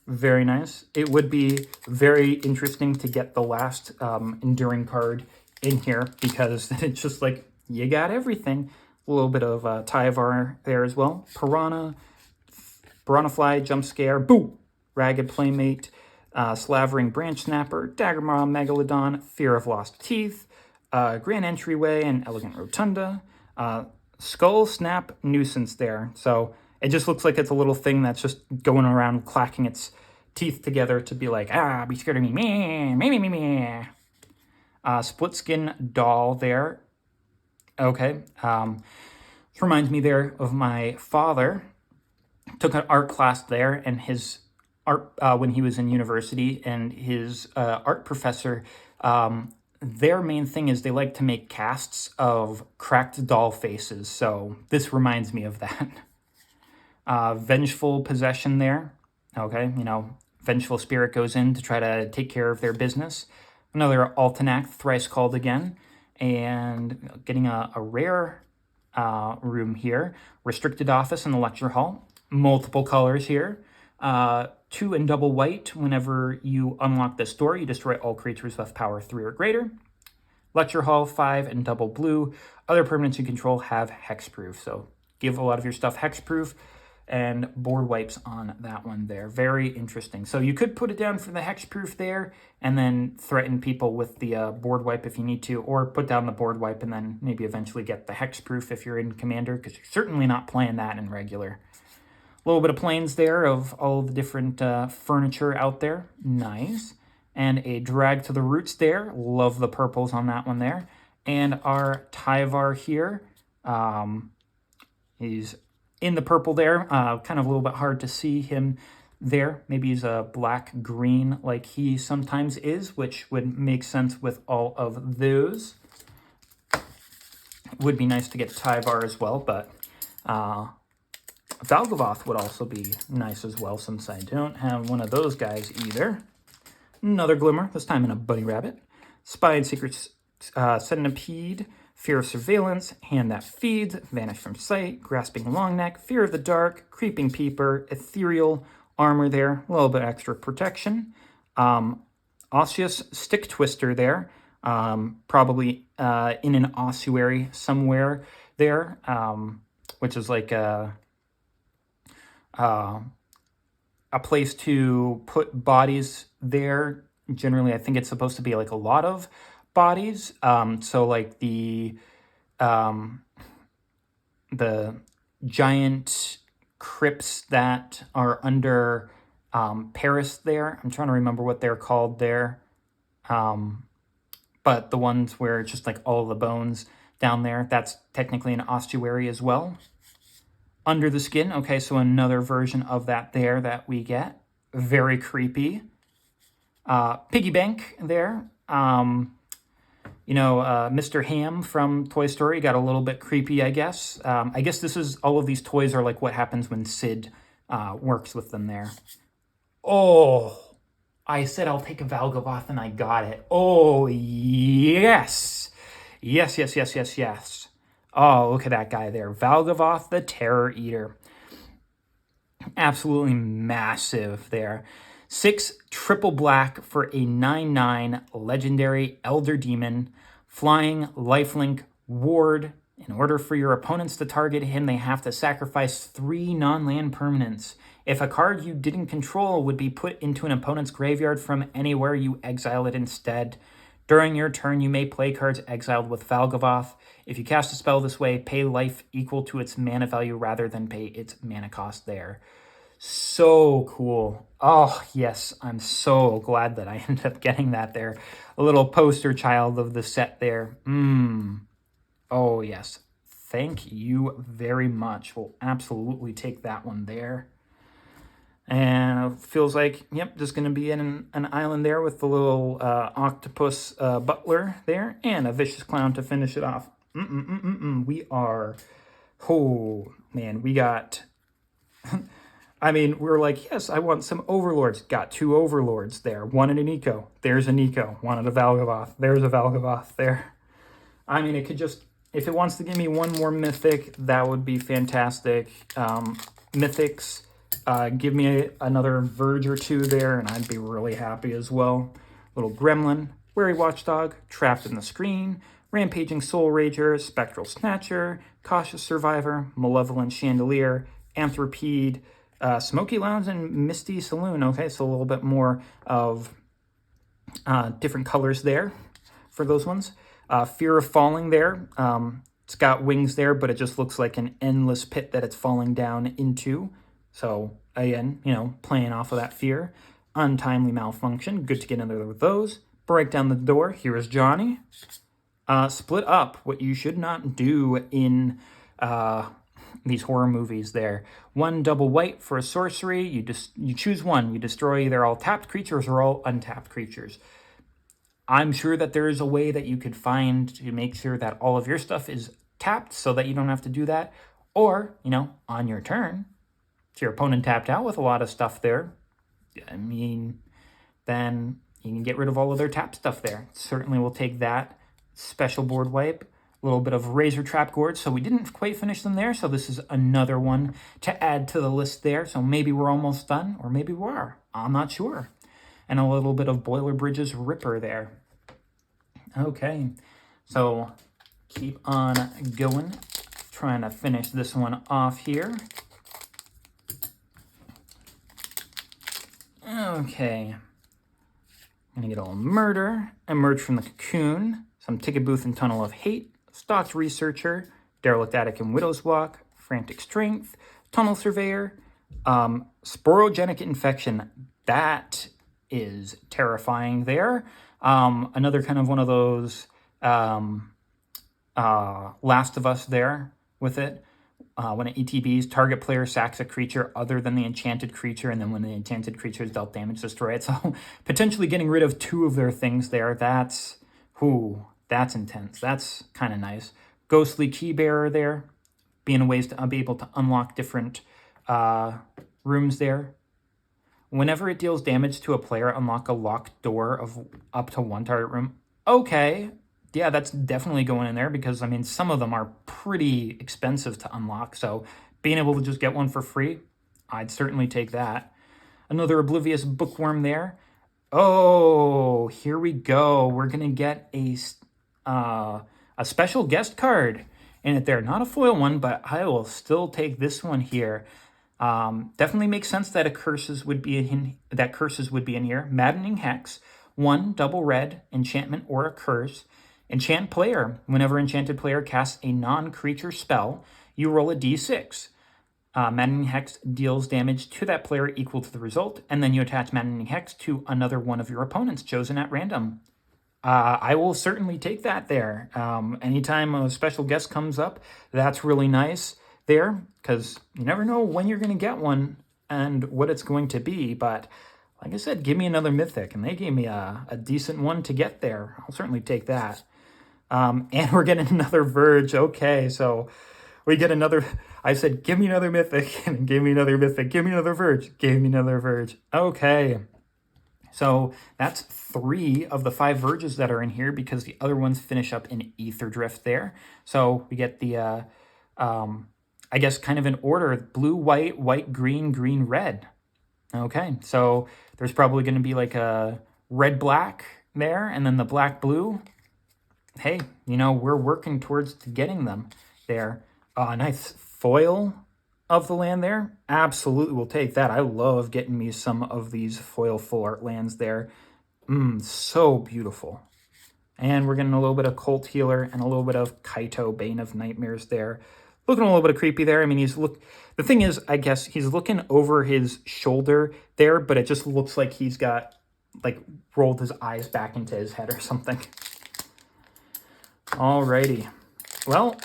Very nice. It would be very interesting to get the last Enduring card in here, because it's just like, you got everything. A little bit of Tyvar there as well. Piranha Fly, Jump Scare, Boo! Ragged Playmate, Slavering Branch Snapper, Daggermaw Megalodon, Fear of Lost Teeth, Grand Entryway, and Elegant Rotunda, Skull Snap Nuisance there. So it just looks like it's a little thing that's just going around clacking its teeth together to be like, be scared of me, meh. Split Skin Doll there. Okay. This reminds me there of my father. Took an art class there, and his art when he was in university, and his art professor, their main thing is they like to make casts of cracked doll faces. So this reminds me of that. Vengeful Possession there. Okay, Vengeful Spirit goes in to try to take care of their business. Another Altanac, Thrice Called again. And getting a rare room here. Restricted Office in the Lecture Hall. Multiple colors here. 2 and double white. Whenever you unlock this door, you destroy all creatures with power 3 or greater. Lecture Hall, 5 and double blue. Other permanents you control have hexproof. So give a lot of your stuff hexproof, and board wipes on that one there. Very interesting. So you could put it down for the hexproof there and then threaten people with the board wipe if you need to, or put down the board wipe and then maybe eventually get the hexproof if you're in Commander, because you're certainly not playing that in regular. A little bit of planes there of all the different furniture out there. Nice. And a Drag to the Roots there. Love the purples on that one there. And our Tyvar here. He's in the purple there. Kind of a little bit hard to see him there. Maybe he's a black-green like he sometimes is, which would make sense with all of those. Would be nice to get Tyvar as well, but Valgavoth would also be nice as well, since I don't have one of those guys either. Another Glimmer, this time in a Bunny Rabbit. Spy and Secret Centipede, Fear of Surveillance, Hand That Feeds, Vanish from Sight, Grasping Longneck, Fear of the Dark, Creeping Peeper, Ethereal Armor there, a little bit extra protection. Osseous Stick Twister there, probably in an ossuary somewhere there, which is like a place to put bodies there. Generally, I think it's supposed to be like a lot of bodies. So like the giant crypts that are under Paris there. I'm trying to remember what they're called there. But the ones where it's just like all the bones down there, that's technically an ossuary as well. Under the Skin, okay, so another version of that there that we get. Very creepy. Piggy Bank there. Mr. Ham from Toy Story got a little bit creepy, I guess. I guess this is, all of these toys are like what happens when Sid works with them there. Oh, I said I'll take a Valgavoth and I got it. Oh, yes. Yes. Oh, look at that guy there. Valgavoth the Terror Eater. Absolutely massive there. 6 triple black for a 9/9 legendary Elder Demon. Flying, lifelink, ward. In order for your opponents to target him, they have to sacrifice 3 non-land permanents. If a card you didn't control would be put into an opponent's graveyard from anywhere, you exile it instead. During your turn, you may play cards exiled with Valgavoth. If you cast a spell this way, pay life equal to its mana value rather than pay its mana cost there. So cool. Oh, yes, I'm so glad that I ended up getting that there. A little poster child of the set there. Oh, yes. Thank you very much. We'll absolutely take that one there. And it feels like, yep, just going to be in an island there with the little octopus butler there and a vicious clown to finish it off. We are, oh, man, we got, I mean, we're like, yes, I want some overlords. Got 2 overlords there. One in an eco. There's an eco. Wanted a Valgavoth. There's a Valgavoth there. I mean, it could just, if it wants to give me one more mythic, that would be fantastic. Mythics. Give me another Verge or 2 there, and I'd be really happy as well. Little Gremlin, Wary Watchdog, Trapped in the Screen, Rampaging Soul Rager, Spectral Snatcher, Cautious Survivor, Malevolent Chandelier, Anthropede, Smoky Lounge, and Misty Saloon. Okay, so a little bit more of different colors there for those ones. Fear of Falling there. It's got wings there, but it just looks like an endless pit that it's falling down into. So, again, you know, playing off of that fear. Untimely Malfunction, good to get in there with those. Break Down the Door, Here is Johnny. Split Up, what you should not do in these horror movies there. 1 double white for a sorcery, you choose one. You destroy either all tapped creatures or all untapped creatures. I'm sure that there is a way that you could find to make sure that all of your stuff is tapped so that you don't have to do that. Or, you know, on your turn, if your opponent tapped out with a lot of stuff there, I mean, then you can get rid of all of their tap stuff there. Certainly will take that. Special board wipe. A little bit of Razor Trap Gorge. So we didn't quite finish them there. So this is another one to add to the list there. So maybe we're almost done, or maybe we are. I'm not sure. And a little bit of Boiler Bridges Ripper there. Okay, so keep on going. Trying to finish this one off here. Okay. I'm going to get a little Murder, Emerge from the Cocoon, some Ticket Booth and Tunnel of Hate, Stalked Researcher, Derelict Attic and Widow's Walk, Frantic Strength, Tunnel Surveyor, Sporogenic Infection. That is terrifying there. Another kind of one of those Last of Us there with it. When it ETBs, target player sacks a creature other than the enchanted creature, and then when the enchanted creature is dealt damage, destroy it. So potentially getting rid of 2 of their things there. That's intense. That's kind of nice. Ghostly Keybearer there, being ways to be able to unlock different rooms there. Whenever it deals damage to a player, unlock a locked door of up to 1 target room. Okay. Yeah, that's definitely going in there because, I mean, some of them are pretty expensive to unlock. So being able to just get one for free, I'd certainly take that. Another Oblivious Bookworm there. Oh, here we go. We're going to get a special guest card in it there. Not a foil one, but I will still take this one here. Definitely makes sense that curses would be in here. Maddening Hex, 1 double red, enchantment or a curse. Enchant player. Whenever enchanted player casts a non-creature spell, you roll a d6. Maddening Hex deals damage to that player equal to the result, and then you attach Maddening Hex to another one of your opponents chosen at random. I will certainly take that there. Anytime a special guest comes up, that's really nice there, because you never know when you're going to get one and what it's going to be, but like I said, give me another Mythic, and they gave me a decent one to get there. I'll certainly take that. And we're getting another Verge. Okay, so we get another, I said, give me another Mythic, and give me another Mythic, give me another Verge, give me another Verge. Okay, so that's 3 of the 5 Verges that are in here because the other ones finish up in Ether Drift there. So we get the, I guess kind of in order, blue, white, white, green, green, red. Okay, so there's probably going to be like a red, black there, and then the black, blue. Hey, you know, we're working towards getting them there. Nice foil of the land there. Absolutely will take that. I love getting me some of these foil full art lands there. So beautiful. And we're getting a little bit of Cult Healer and a little bit of Kaito, Bane of Nightmares there. Looking a little bit of creepy there. I mean, the thing is, I guess he's looking over his shoulder there, but it just looks like he's got, like, rolled his eyes back into his head or something. Alrighty. Well,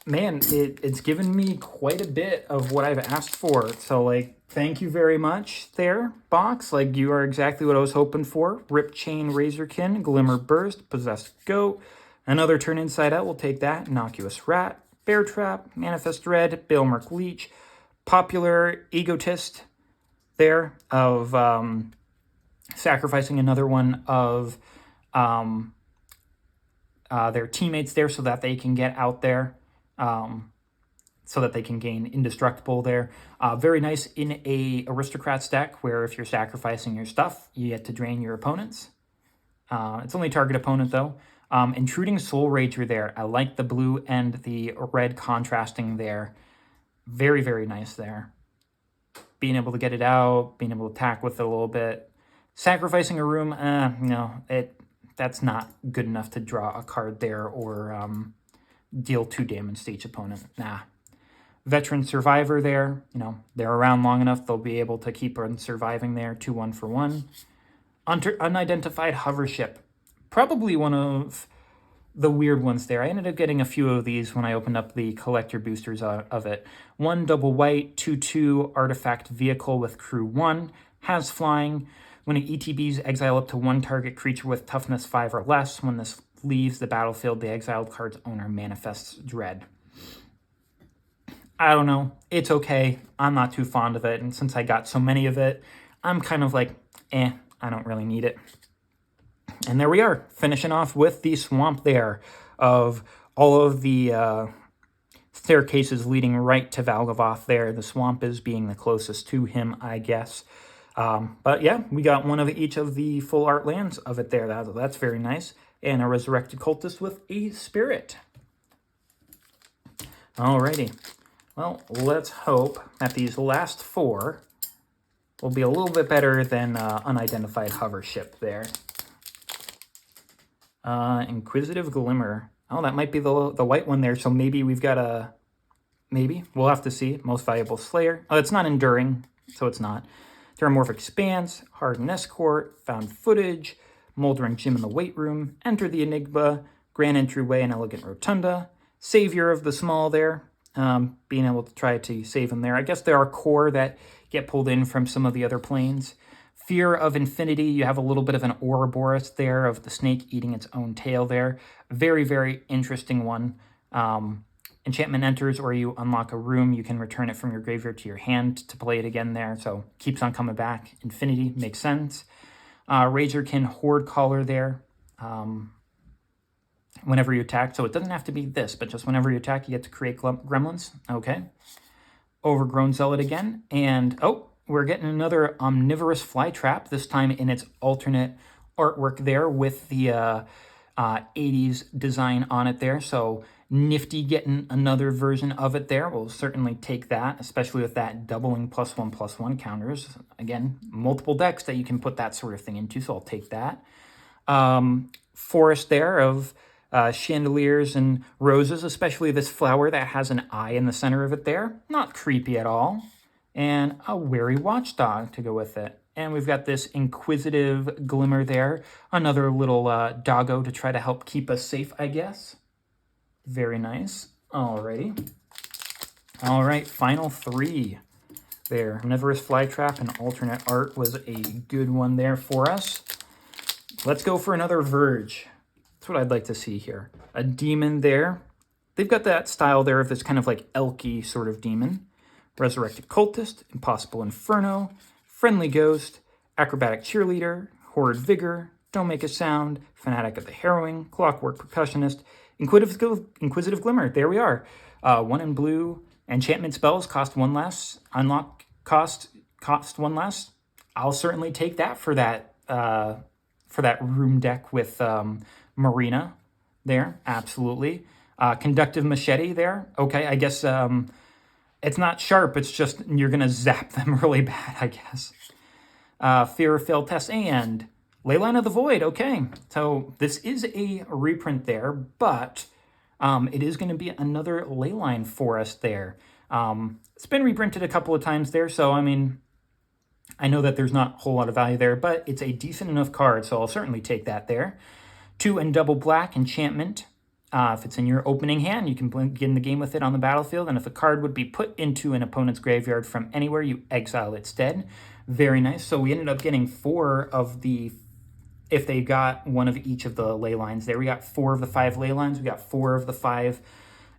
man, it's given me quite a bit of what I've asked for. So, like, thank you very much there, box. Like, you are exactly what I was hoping for. Rip Chain Razorkin, Glimmer Burst, Possessed Goat. Another turn inside out, we'll take that. Innocuous Rat, Bear Trap, Manifest Red, Bailmerk Leech, Popular Egotist there of sacrificing another one of their teammates there so that they can get out there, so that they can gain Indestructible there. Very nice in a Aristocrats deck where if you're sacrificing your stuff, you get to drain your opponents. It's only target opponent though. Intruding Soul Rager there. I like the blue and the red contrasting there. Very, very nice there. Being able to get it out, being able to attack with it a little bit. Sacrificing a room, no, that's not good enough to draw a card there or deal 2 damage to each opponent. Nah. Veteran Survivor there, they're around long enough, they'll be able to keep on surviving there. 2-1 for 1. Unidentified Hover Ship. Probably one of the weird ones there. I ended up getting a few of these when I opened up the collector boosters of it. 1 double white, 2/2 artifact vehicle with crew 1, has flying. When it ETBs, exile up to 1 target creature with toughness 5 or less. When this leaves the battlefield, the exiled card's owner manifests dread. I don't know. It's okay. I'm not too fond of it. And since I got so many of it, I'm kind of like, I don't really need it. And there we are, finishing off with the swamp there of all of the staircases leading right to Valgavoth there. The swamp is being the closest to him, I guess. But yeah, we got one of each of the full art lands of it there. That's very nice. And a Resurrected Cultist with a Spirit. Alrighty. Well, let's hope that these last 4 will be a little bit better than Unidentified Hover Ship there. Inquisitive Glimmer. Oh, that might be the white one there, so maybe we've got a... Maybe. We'll have to see. Most Valuable Slayer. Oh, it's not enduring, so it's not. Terramorphic Expanse, Hardened Escort, Found Footage, Moldering Gym in the Weight Room, Enter the Enigma, Grand Entryway and Elegant Rotunda, Savior of the Small there, being able to try to save him there. I guess there are core that get pulled in from some of the other planes. Fear of Infinity, you have a little bit of an Ouroboros there of the snake eating its own tail there. Very, very interesting one. Enchantment enters or you unlock a room, you can return it from your graveyard to your hand to play it again there, so keeps on coming back. Infinity makes sense. Razorkin Horde Caller there. Whenever you attack, so it doesn't have to be this, but just whenever you attack, you get to create gremlins. Okay. Overgrown Zealot again, and we're getting another Omnivorous Flytrap, this time in its alternate artwork there with the 80s design on it there. So nifty getting another version of it there. We'll certainly take that, especially with that doubling +1/+1 counters. Again, multiple decks that you can put that sort of thing into, so I'll take that. Forest there of chandeliers and roses, especially this flower that has an eye in the center of it there. Not creepy at all. And a Wary Watchdog to go with it. And we've got this Inquisitive Glimmer there. Another little doggo to try to help keep us safe, I guess. Very nice. Alrighty. Alright, final 3 there. Omnivorous Flytrap and alternate art was a good one there for us. Let's go for another Verge. That's what I'd like to see here. A demon there. They've got that style there of this kind of like elky sort of demon. Resurrected Cultist, Impossible Inferno, Friendly Ghost, Acrobatic Cheerleader, Horrid Vigor, Don't Make a Sound, Fanatic of the Harrowing, Clockwork Percussionist, Inquisitive Glimmer. There we are. 1 in blue. Enchantment spells cost 1 less. Unlock cost 1 less. I'll certainly take that for that room deck with Marina there. Absolutely. Conductive Machete there. Okay, I guess it's not sharp. It's just you're going to zap them really bad, I guess. Fear of Failed Tests and Leyline of the Void, okay. So this is a reprint there, but it is going to be another Leyline for us there. It's been reprinted a couple of times there, so I mean, I know that there's not a whole lot of value there, but it's a decent enough card, so I'll certainly take that there. 2 and double black enchantment. If it's in your opening hand, you can begin the game with it on the battlefield, and if a card would be put into an opponent's graveyard from anywhere, you exile its instead. Very nice. So we ended up getting 4 of the, if they got one of each of the ley lines there, we got 4 of the 5 ley lines, we got 4 of the 5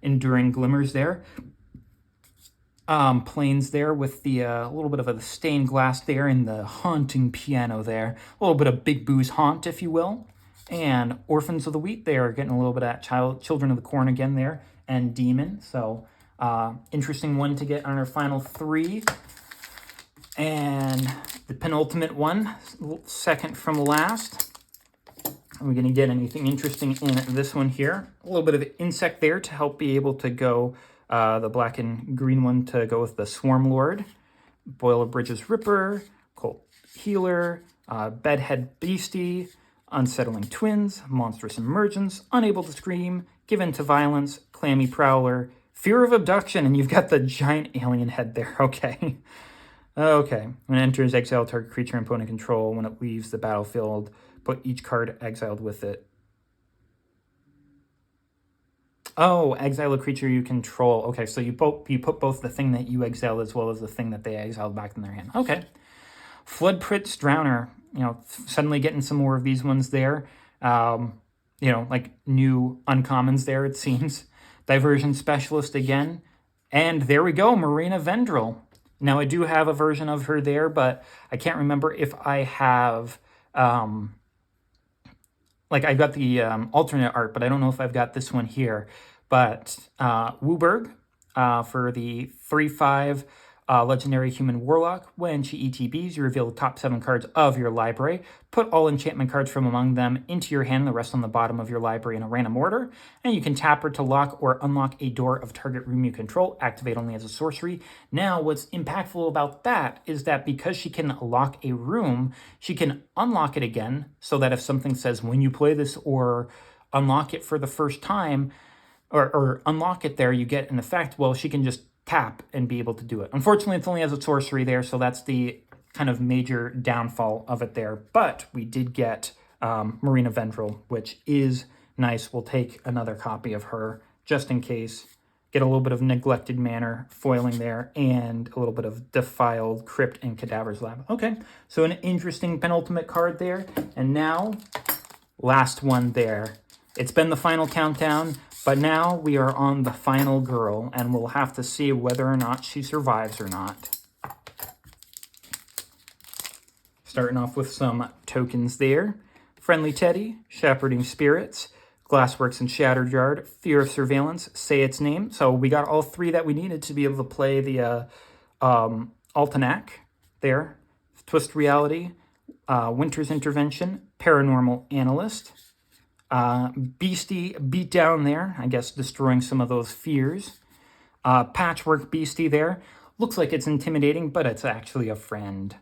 enduring glimmers there. Planes there with the little bit of a stained glass there and the haunting piano there. A little bit of Big Boo's Haunt, if you will. And Orphans of the Wheat there, getting a little bit of that Children of the Corn again there. And Demon. So, interesting one to get on our final 3. And the penultimate one, second from last. Are we going to get anything interesting in this one here? A little bit of insect there to help be able to go... the black and green one to go with the Swarm Lord, Boil of Bridges Ripper, Colt Healer, Bedhead Beastie, Unsettling Twins, Monstrous Emergence, Unable to Scream, Given to Violence, Clammy Prowler, Fear of Abduction, and you've got the giant alien head there, okay. Okay, when it enters, exile target creature and opponent control. When it leaves the battlefield, put each card exiled with it. Oh, exile a creature you control. Okay, so you put both the thing that you exiled as well as the thing that they exiled back in their hand. Okay. Floodprit's Drowner. You know, suddenly getting some more of these ones there. You know, like new uncommons there, it seems. Diversion Specialist again. And there we go, Marina Vendrell. Now, I do have a version of her there, but I can't remember if I have... like, I've got the alternate art, but I don't know if I've got this one here. But Wooburg for the 3/5 Legendary Human Warlock. When she ETBs, you reveal the top 7 cards of your library. Put all enchantment cards from among them into your hand, the rest on the bottom of your library in a random order. And you can tap her to lock or unlock a door of target room you control. Activate only as a sorcery. Now, what's impactful about that is that because she can lock a room, she can unlock it again, so that if something says, when you play this or unlock it for the first time, or unlock it there, you get an effect, well, she can just tap and be able to do it. Unfortunately, it's only as a sorcery there, so that's the kind of major downfall of it there. But we did get Marina Vendrell, which is nice. We'll take another copy of her just in case. Get a little bit of Neglected Manor foiling there and a little bit of Defiled Crypt and Cadaver's Lab. Okay, so an interesting penultimate card there. And now, last one there. It's been the final countdown. But now we are on the final girl, and we'll have to see whether or not she survives or not. Starting off with some tokens there. Friendly Teddy, Shepherding Spirits, Glassworks and Shattered Yard, Fear of Surveillance, Say Its Name. So we got all 3 that we needed to be able to play the Altanac there. Twist Reality, Winter's Intervention, Paranormal Analyst, Beastie Beatdown there, I guess destroying some of those fears. Patchwork Beastie there. Looks like it's intimidating, but it's actually a friend.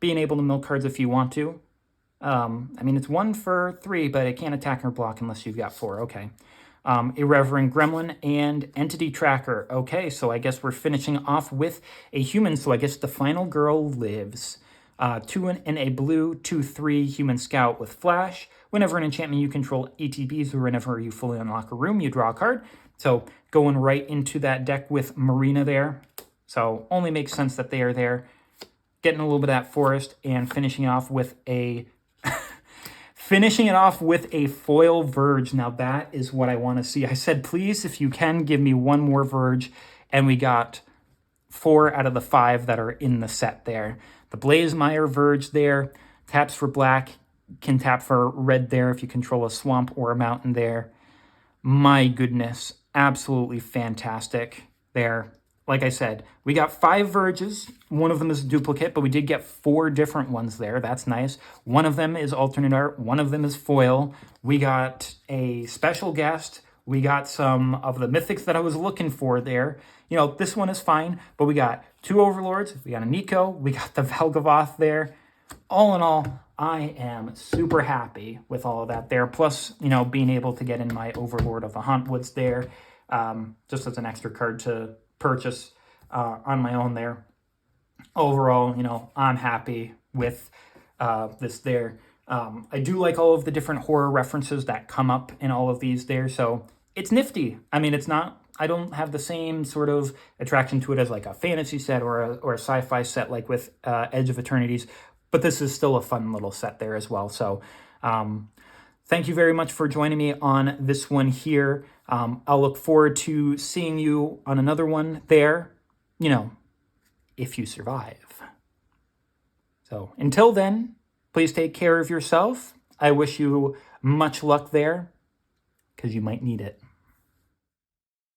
Being able to mill cards if you want to. I mean, it's 1 for 3, but it can't attack or block unless you've got 4. Okay. Irreverent Gremlin and Entity Tracker. Okay, so I guess we're finishing off with a human, so I guess the final girl lives. 2 in a blue, 2/3 Human Scout with Flash. Whenever an enchantment you control ETBs or whenever you fully unlock a room, you draw a card. So going right into that deck with Marina there. So only makes sense that they are there. Getting a little bit of that forest and finishing off with a finishing it off with a foil Verge. Now that is what I want to see. I said, please, if you can, give me one more Verge. And we got 4 out of the 5 that are in the set there. The Blazemeyer Verge there. Taps for black. Can tap for red there if you control a swamp or a mountain there. My goodness, absolutely fantastic there. Like I said, we got 5 Verges. One of them is a duplicate, but we did get 4 different ones there. That's nice. One of them is alternate art. One of them is foil. We got a special guest. We got some of the mythics that I was looking for there. You know, this one is fine, but we got 2 Overlords. We got a Nico. We got the Velgavoth there. all in all, I am super happy with all of that there. Plus, you know, being able to get in my Overlord of the Hauntwoods there, just as an extra card to purchase on my own there. Overall, you know, I'm happy with this there. I do like all of the different horror references that come up in all of these there, so it's nifty. I mean, it's not, I don't have the same sort of attraction to it as like a fantasy set or a sci-fi set like with Edge of Eternities, but this is still a fun little set there as well. So thank you very much for joining me on this one here. I'll look forward to seeing you on another one there, you know, if you survive. So until then, please take care of yourself. I wish you much luck there, because you might need it.